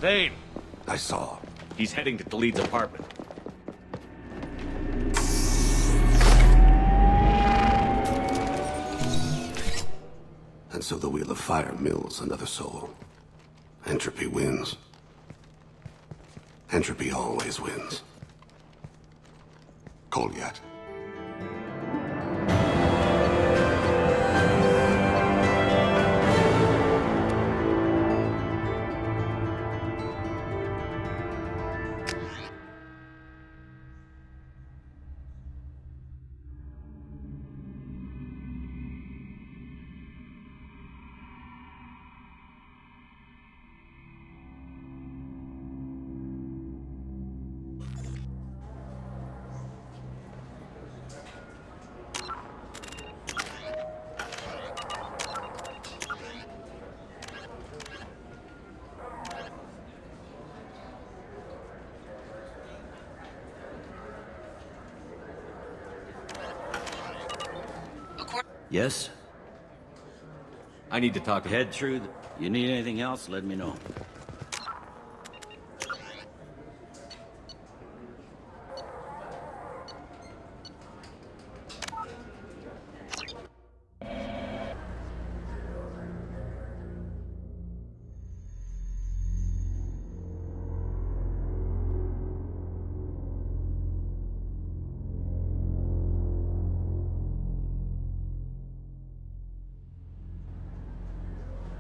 Speaker 1: Vane!
Speaker 5: I saw.
Speaker 1: He's heading to Delete's apartment.
Speaker 5: And so the Wheel of Fire mills another soul. Entropy wins. Entropy always wins. Goliath.
Speaker 17: Yes?
Speaker 1: I need to talk to...
Speaker 17: Head through. You need anything else, let me know.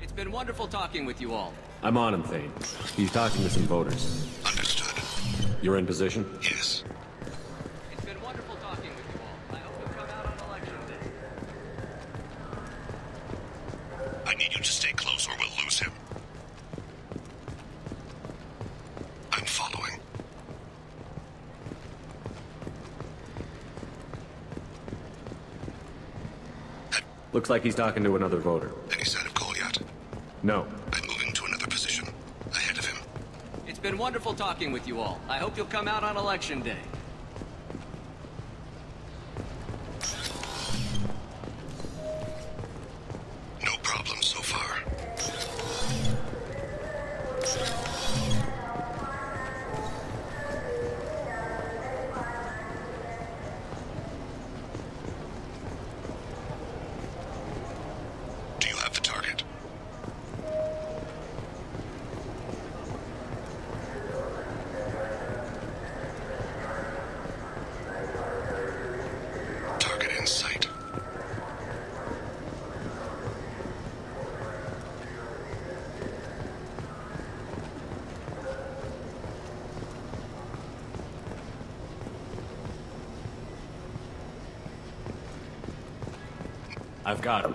Speaker 11: It's been wonderful talking with you all.
Speaker 1: I'm on him, Thane. He's talking to some voters.
Speaker 5: Understood.
Speaker 1: You're in position?
Speaker 5: Yes.
Speaker 11: It's been wonderful talking with you all. I hope you'll come out on election day.
Speaker 5: I need you to stay close or we'll lose him. I'm following.
Speaker 1: Looks like he's talking to another voter.
Speaker 5: Any sign of Kolyat?
Speaker 1: No.
Speaker 5: I'm moving to another position. Ahead of him.
Speaker 11: It's been wonderful talking with you all. I hope you'll come out on election day.
Speaker 5: No problem so far. Do you have the target? Target in sight.
Speaker 1: I've got him.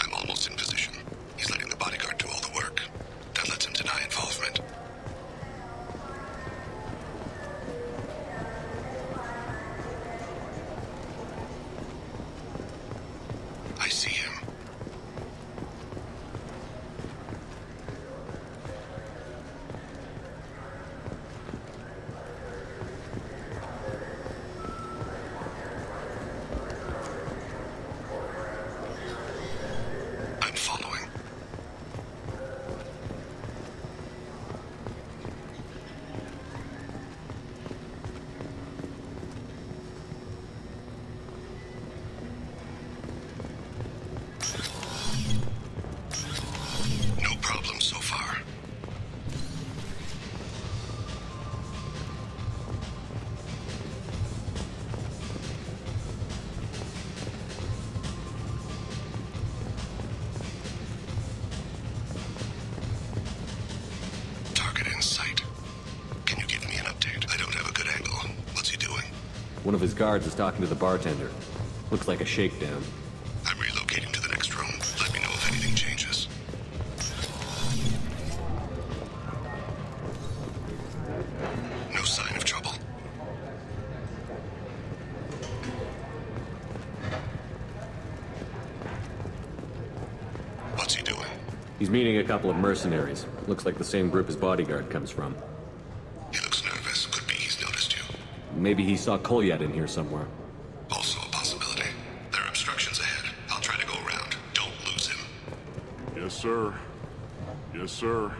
Speaker 5: I'm almost in position. He's letting the bodyguard do all the work. That lets him deny involvement. I see him. I'm following. No problem so far. Target in sight. Can you give me an update? I don't have a good angle. What's he doing?
Speaker 1: One of his guards is talking to the bartender. Looks like a shakedown.
Speaker 5: I'm relocating to the next room. Let me know if anything changes. No sign of trouble. What's he doing?
Speaker 1: He's meeting a couple of mercenaries. Looks like the same group his bodyguard comes from.
Speaker 5: He looks nervous. Could be he's noticed you.
Speaker 1: Maybe he saw Kolyat in here somewhere.
Speaker 5: Also a possibility. There are obstructions ahead. I'll try to go around. Don't lose him.
Speaker 7: Yes, sir. Yes, sir.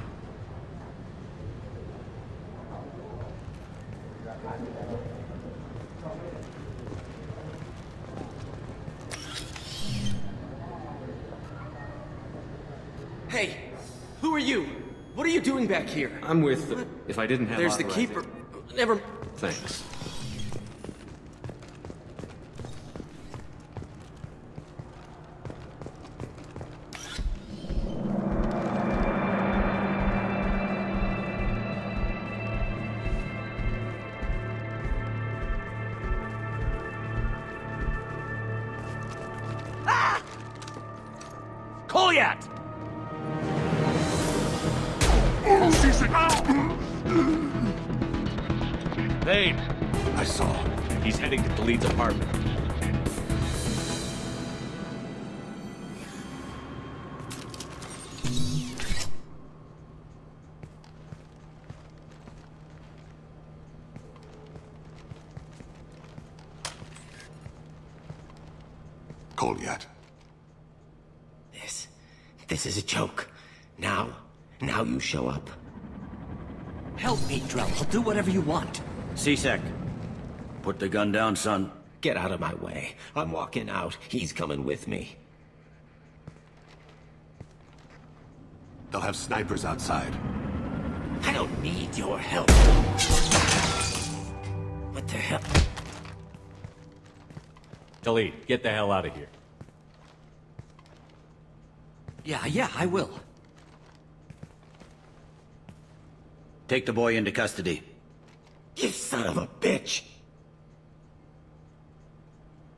Speaker 9: Hey, who are you? What are you doing back here?
Speaker 1: I'm with the... If I didn't have
Speaker 9: There's the
Speaker 1: authorization-
Speaker 9: keeper. Never.
Speaker 1: Thanks.
Speaker 3: Kolyat!
Speaker 1: Thane! I saw. He's heading to Khalid's apartment.
Speaker 5: Colyat.
Speaker 14: This is a joke. Now you show up.
Speaker 11: Help me, Drell. I'll do whatever you want.
Speaker 17: C-Sec, put the gun down, son.
Speaker 14: Get out of my way. I'm walking out. He's coming with me.
Speaker 5: They'll have snipers outside.
Speaker 14: I don't need your help. What the hell?
Speaker 1: Khalid, get the hell out of here.
Speaker 11: Yeah, I will.
Speaker 17: Take the boy into custody.
Speaker 14: You son of a bitch!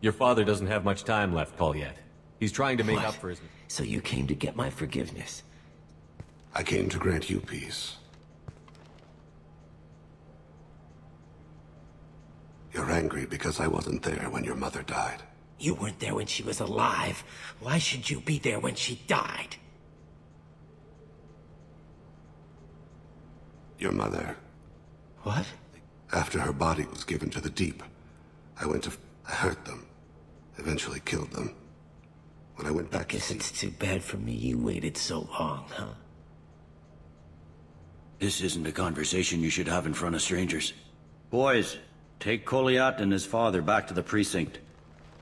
Speaker 1: Your father doesn't have much time left, Colyat. He's trying to make
Speaker 14: What?
Speaker 1: up for his...
Speaker 14: So you came to get my forgiveness?
Speaker 5: I came to grant you peace. You're angry because I wasn't there when your mother died.
Speaker 14: You weren't there when she was alive. Why should you be there when she died?
Speaker 5: Your mother...
Speaker 14: What?
Speaker 5: After her body was given to the deep, I hurt them. Eventually killed them. When I went back
Speaker 14: Guess it's too bad for me you waited so long, huh?
Speaker 17: This isn't a conversation you should have in front of strangers. Boys, take Colyat and his father back to the precinct.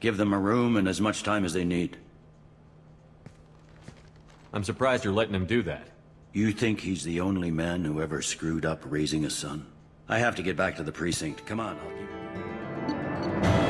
Speaker 17: Give them a room and as much time as they need.
Speaker 1: I'm surprised you're letting him do that.
Speaker 17: You think he's the only man who ever screwed up raising a son? I have to get back to the precinct. Come on, I'll keep...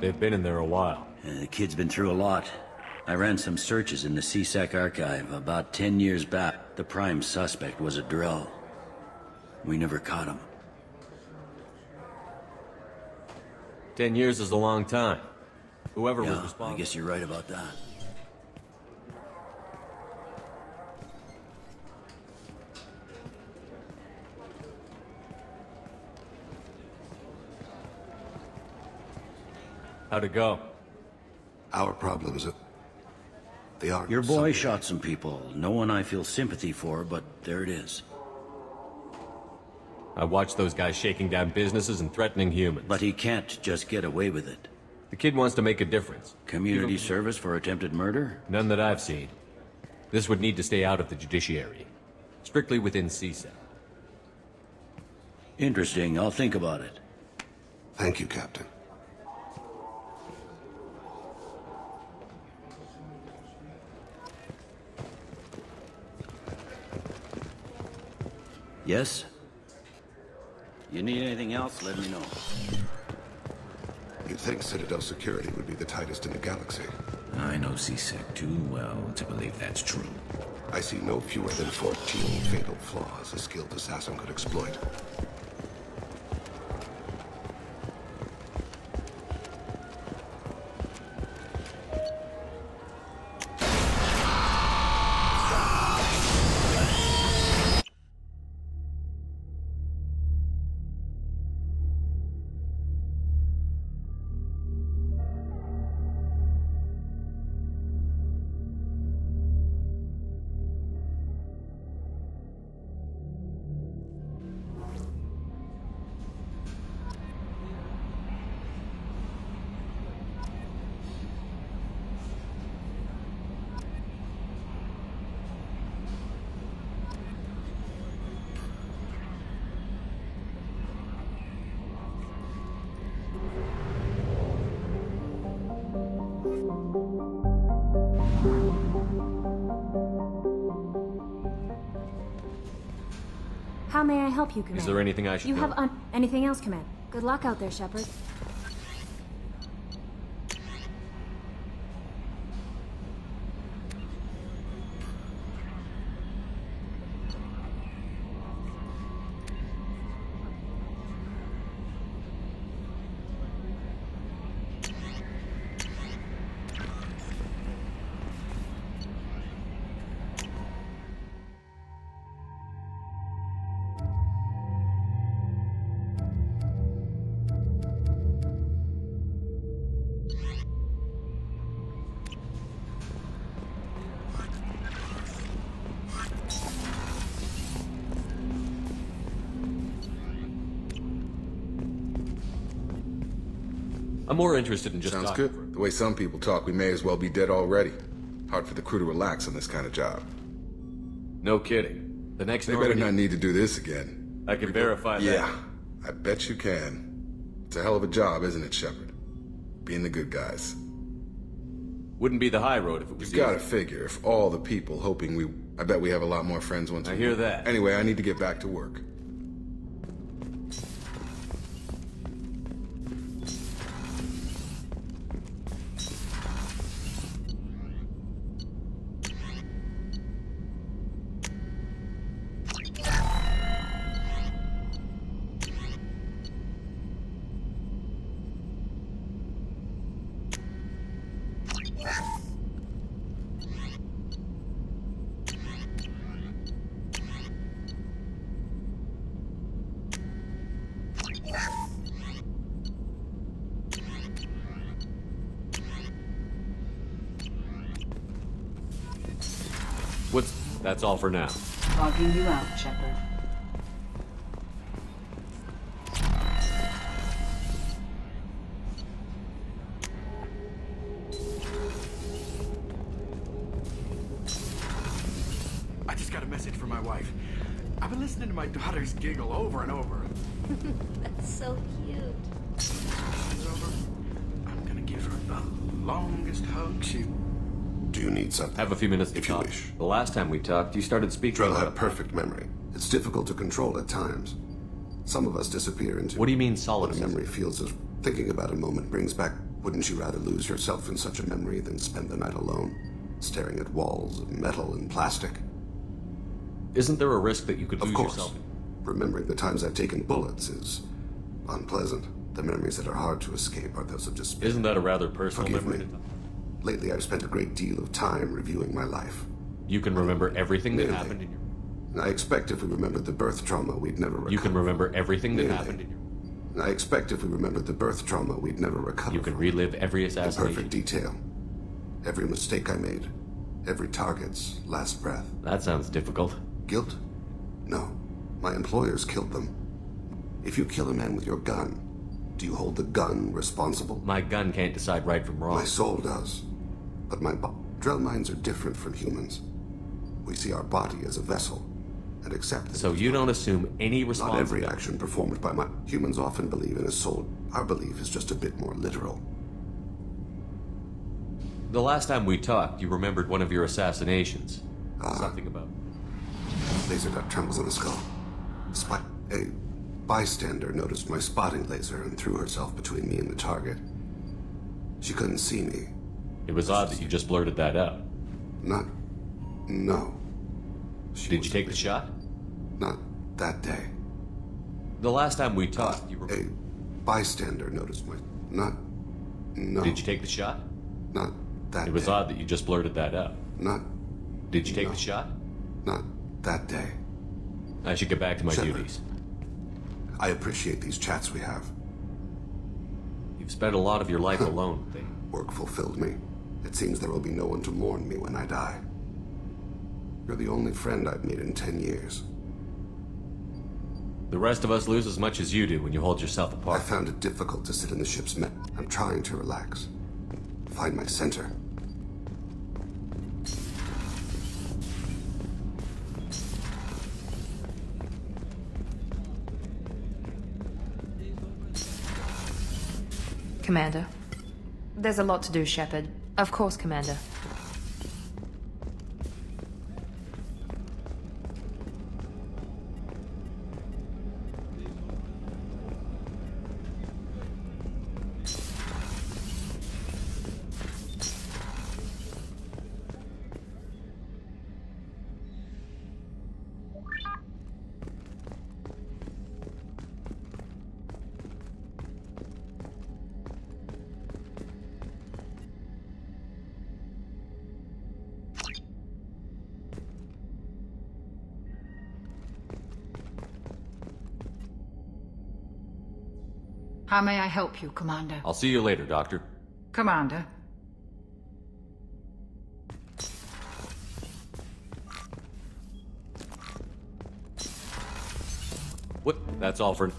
Speaker 1: They've been in there a while.
Speaker 17: The kid's been through a lot. I ran some searches in the C-Sec archive. About 10 years back, the prime suspect was a Drell. We never caught him.
Speaker 1: 10 years is a long time. Whoever was
Speaker 17: Yeah,
Speaker 1: responsible...
Speaker 17: I guess you're right about that.
Speaker 1: How'd it go?
Speaker 5: Our problems, they aren't...
Speaker 17: Your boy shot some people. No one I feel sympathy for, but there it is.
Speaker 1: I watched those guys shaking down businesses and threatening humans.
Speaker 17: But he can't just get away with it.
Speaker 1: The kid wants to make a difference.
Speaker 17: Community service for attempted murder?
Speaker 1: None that I've seen. This would need to stay out of the judiciary. Strictly within CSEC.
Speaker 17: Interesting. I'll think about it.
Speaker 5: Thank you, Captain.
Speaker 17: Yes? You need anything else, let me know.
Speaker 5: You'd think Citadel security would be the tightest in the galaxy.
Speaker 15: I know C-Sec too well to believe that's true.
Speaker 5: I see no fewer than 14 fatal flaws a skilled assassin could exploit.
Speaker 18: How may I help you, Command?
Speaker 1: Is there anything I should
Speaker 18: You
Speaker 1: know?
Speaker 18: have anything else, Command? Good luck out there, Shepard.
Speaker 1: I'm more interested in just
Speaker 10: Sounds
Speaker 1: talking.
Speaker 10: good. The way some people talk, we may as well be dead already. Hard for the crew to relax on this kind of job.
Speaker 1: No kidding. The next
Speaker 10: They better not need to do this again.
Speaker 1: I can verify that.
Speaker 10: Yeah, I bet you can. It's a hell of a job, isn't it, Shepard? Being the good guys.
Speaker 1: Wouldn't be the high road if it was
Speaker 10: You've got to figure, if all the people hoping we... I bet we have a lot more friends once
Speaker 1: I hear that.
Speaker 10: Anyway, I need to get back to work.
Speaker 1: That's all for now.
Speaker 19: Logging you out, Shepard.
Speaker 8: I just got a message from my wife. I've been listening to my daughter's giggle over and over.
Speaker 4: That's so cute.
Speaker 8: It's over. I'm gonna give her the longest hug she...
Speaker 5: Do you need something?
Speaker 1: Have a few minutes to talk. The last time we talked, you started speaking
Speaker 5: Drell
Speaker 1: about...
Speaker 5: had perfect memory. It's difficult to control at times. Some of us disappear into...
Speaker 1: What do you mean solid?
Speaker 5: What a memory feels as thinking about a moment brings back... Wouldn't you rather lose yourself in such a memory than spend the night alone, staring at walls of metal and plastic?
Speaker 1: Isn't there a risk that you could lose yourself?
Speaker 5: Remembering the times I've taken bullets is unpleasant. The memories that are hard to escape are those of despair.
Speaker 1: Isn't that a rather personal
Speaker 5: Forgive
Speaker 1: memory?
Speaker 5: me. Lately, I've spent a great deal of time reviewing my life.
Speaker 1: You can remember everything that
Speaker 5: Nearly.
Speaker 1: happened in your...
Speaker 5: And I expect if we remembered the birth trauma, we'd never recover.
Speaker 1: You can remember everything that
Speaker 5: Nearly.
Speaker 1: happened in your...
Speaker 5: And I expect if we remembered the birth trauma, we'd never recover.
Speaker 1: You can relive every
Speaker 5: In
Speaker 1: assassination.
Speaker 5: perfect detail. Every mistake I made. Every target's last breath.
Speaker 1: That sounds difficult.
Speaker 5: Guilt? No. My employers killed them. If you kill a man with your gun, do you hold the gun responsible?
Speaker 1: My gun can't decide right from wrong.
Speaker 5: My soul does. But my Drell minds are different from humans. We see our body as a vessel, and accept that.
Speaker 1: So you don't assume any
Speaker 5: Not
Speaker 1: responsibility?
Speaker 5: every action performed by my... Humans often believe in a soul. Our belief is just a bit more literal.
Speaker 1: The last time we talked, you remembered one of your assassinations. Something about...
Speaker 5: Laser dot trembles on the skull. A bystander noticed my spotting laser and threw herself between me and the target. She couldn't see me.
Speaker 1: It was odd that you just blurted that out.
Speaker 5: No.
Speaker 1: Did you take the shot?
Speaker 5: Not that day.
Speaker 1: The last time we talked, you were...
Speaker 5: A bystander noticed my... No.
Speaker 1: Did you take the shot?
Speaker 5: Not that
Speaker 1: It was
Speaker 5: day.
Speaker 1: odd that you just blurted that out. Did you take
Speaker 5: No.
Speaker 1: the shot?
Speaker 5: Not that day.
Speaker 1: I should get back to my
Speaker 5: Shepard.
Speaker 1: duties.
Speaker 5: I appreciate these chats we have.
Speaker 1: You've spent a lot of your life alone.
Speaker 5: Work fulfilled me. It seems there will be no one to mourn me when I die. You're the only friend I've made in 10 years.
Speaker 1: The rest of us lose as much as you do when you hold yourself
Speaker 5: I
Speaker 1: apart.
Speaker 5: found it difficult to sit in the ship's mess. I'm trying to relax. Find my center.
Speaker 19: Commander. There's a lot to do, Shepard. Of course, Commander.
Speaker 20: How may I help you, Commander?
Speaker 1: I'll see you later, Doctor.
Speaker 20: Commander.
Speaker 1: What? That's all for...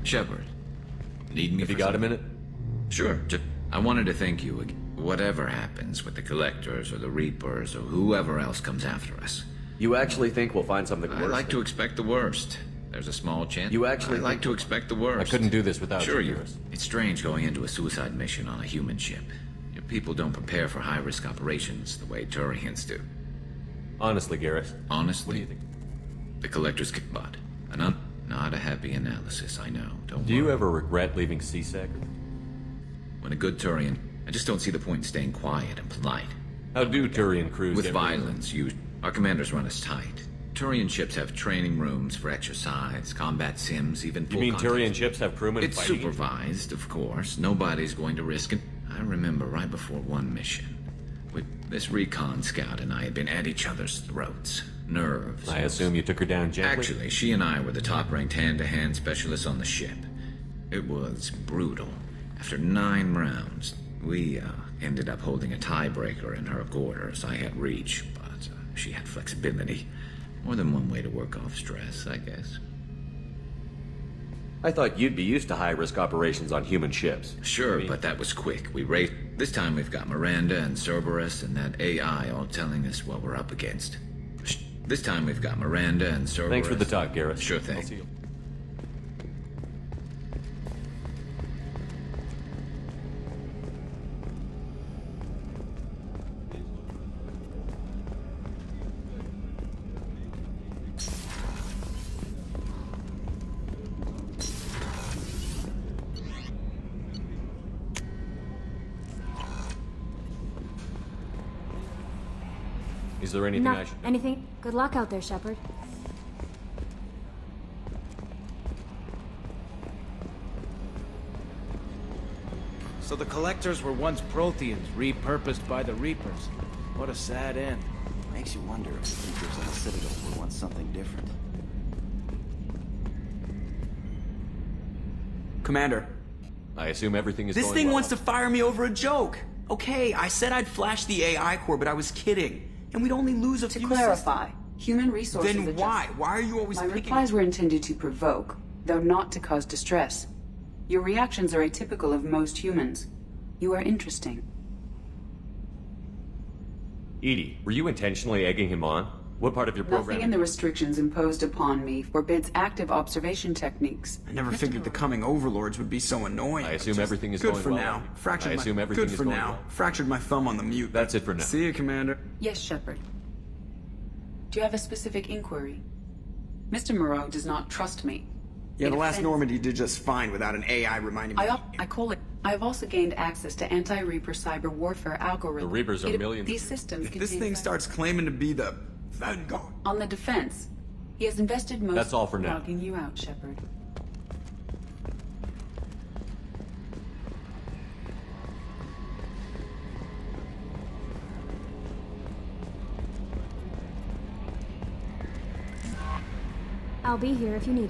Speaker 15: Shepard, need me
Speaker 1: Have
Speaker 15: for
Speaker 1: you got a
Speaker 15: something?
Speaker 1: minute?
Speaker 15: Sure. I wanted to thank you again. Whatever happens with the Collectors or the Reapers or whoever else comes after us.
Speaker 1: You actually think we'll find something worse?
Speaker 15: I like to expect the worst. There's a small chance.
Speaker 1: You actually
Speaker 15: I like to expect the worst.
Speaker 1: I couldn't do this without
Speaker 15: sure
Speaker 1: you.
Speaker 15: Sure, it's strange going into a suicide mission on a human ship. Your people don't prepare for high-risk operations the way Turians do.
Speaker 1: Honestly, Garrett.
Speaker 15: Honestly?
Speaker 1: What do you think?
Speaker 15: The Collector's kickbot. Not a happy analysis, I know. Don't
Speaker 1: Do
Speaker 15: worry.
Speaker 1: you ever regret leaving CSEC?
Speaker 15: When a good Turian, I just don't see the point in staying quiet and polite.
Speaker 1: How do Turian crews
Speaker 15: With
Speaker 1: get
Speaker 15: violence, our commanders run us tight. Turian ships have training rooms for exercise, combat sims, even
Speaker 1: You
Speaker 15: full
Speaker 1: mean
Speaker 15: contact.
Speaker 1: Turian ships have crewmen
Speaker 15: It's
Speaker 1: fighting?
Speaker 15: supervised, of course. Nobody's going to risk it. I remember right before one mission, this recon scout and I had been at each other's throats. Nerves.
Speaker 1: I assume you took her down gently?
Speaker 15: Actually, she and I were the top-ranked hand-to-hand specialists on the ship. It was brutal. After 9 rounds, we ended up holding a tiebreaker in her quarters. I had reach, but she had flexibility. More than one way to work off stress, I guess.
Speaker 1: I thought you'd be used to high-risk operations on human ships.
Speaker 15: Sure, but that was quick. This time we've got Miranda and Cerberus and that AI all telling us what we're up against. This time we've got Miranda and Cerberus.
Speaker 1: Thanks for the talk, Garrett.
Speaker 15: Sure thing.
Speaker 1: I'll see you. Is there anything I should...
Speaker 18: Anything? Good luck out there, Shepard.
Speaker 12: So the Collectors were once Protheans, repurposed by the Reapers. What a sad end. Makes you wonder if the Reapers and the Citadel were once something different.
Speaker 2: Commander.
Speaker 1: I assume everything is
Speaker 2: This
Speaker 1: going
Speaker 2: thing
Speaker 1: well.
Speaker 2: wants to fire me over a joke. Okay, I said I'd flash the AI core, but I was kidding. And we'd only lose a few...
Speaker 6: To clarify, human resources
Speaker 2: Then
Speaker 6: adjust.
Speaker 2: why? Why are you always
Speaker 6: My
Speaker 2: picking...
Speaker 6: replies were intended to provoke, though not to cause distress. Your reactions are atypical of most humans. You are interesting.
Speaker 1: Edie, were you intentionally egging him on? What part of your program?
Speaker 6: Nothing in the restrictions imposed upon me forbids active observation techniques.
Speaker 2: I never figured the coming overlords would be so annoying.
Speaker 1: I assume everything is
Speaker 2: good
Speaker 1: going
Speaker 2: for
Speaker 1: well.
Speaker 2: now. Fractured
Speaker 1: I
Speaker 2: my...
Speaker 1: assume everything
Speaker 2: good
Speaker 1: is
Speaker 2: for
Speaker 1: going
Speaker 2: now.
Speaker 1: well.
Speaker 2: Fractured my thumb on the mute.
Speaker 1: That's it for now.
Speaker 2: See you, Commander.
Speaker 6: Yes, Shepard. Do you have a specific inquiry? Mr. Moreau does not trust me.
Speaker 2: Yeah, the last
Speaker 6: offends-
Speaker 2: Normandy did just fine without an AI reminding me.
Speaker 6: I call it. I have also gained access to anti-Reaper cyber warfare algorithms.
Speaker 1: The Reapers are millions
Speaker 6: These
Speaker 1: of
Speaker 6: systems
Speaker 2: If this
Speaker 6: contain
Speaker 2: thing
Speaker 6: cyber-
Speaker 2: starts claiming to be the Vanguard...
Speaker 6: on the defense. He has invested most.
Speaker 1: That's all for now.
Speaker 6: Logging you out, Shepard.
Speaker 18: I'll be here if you need it.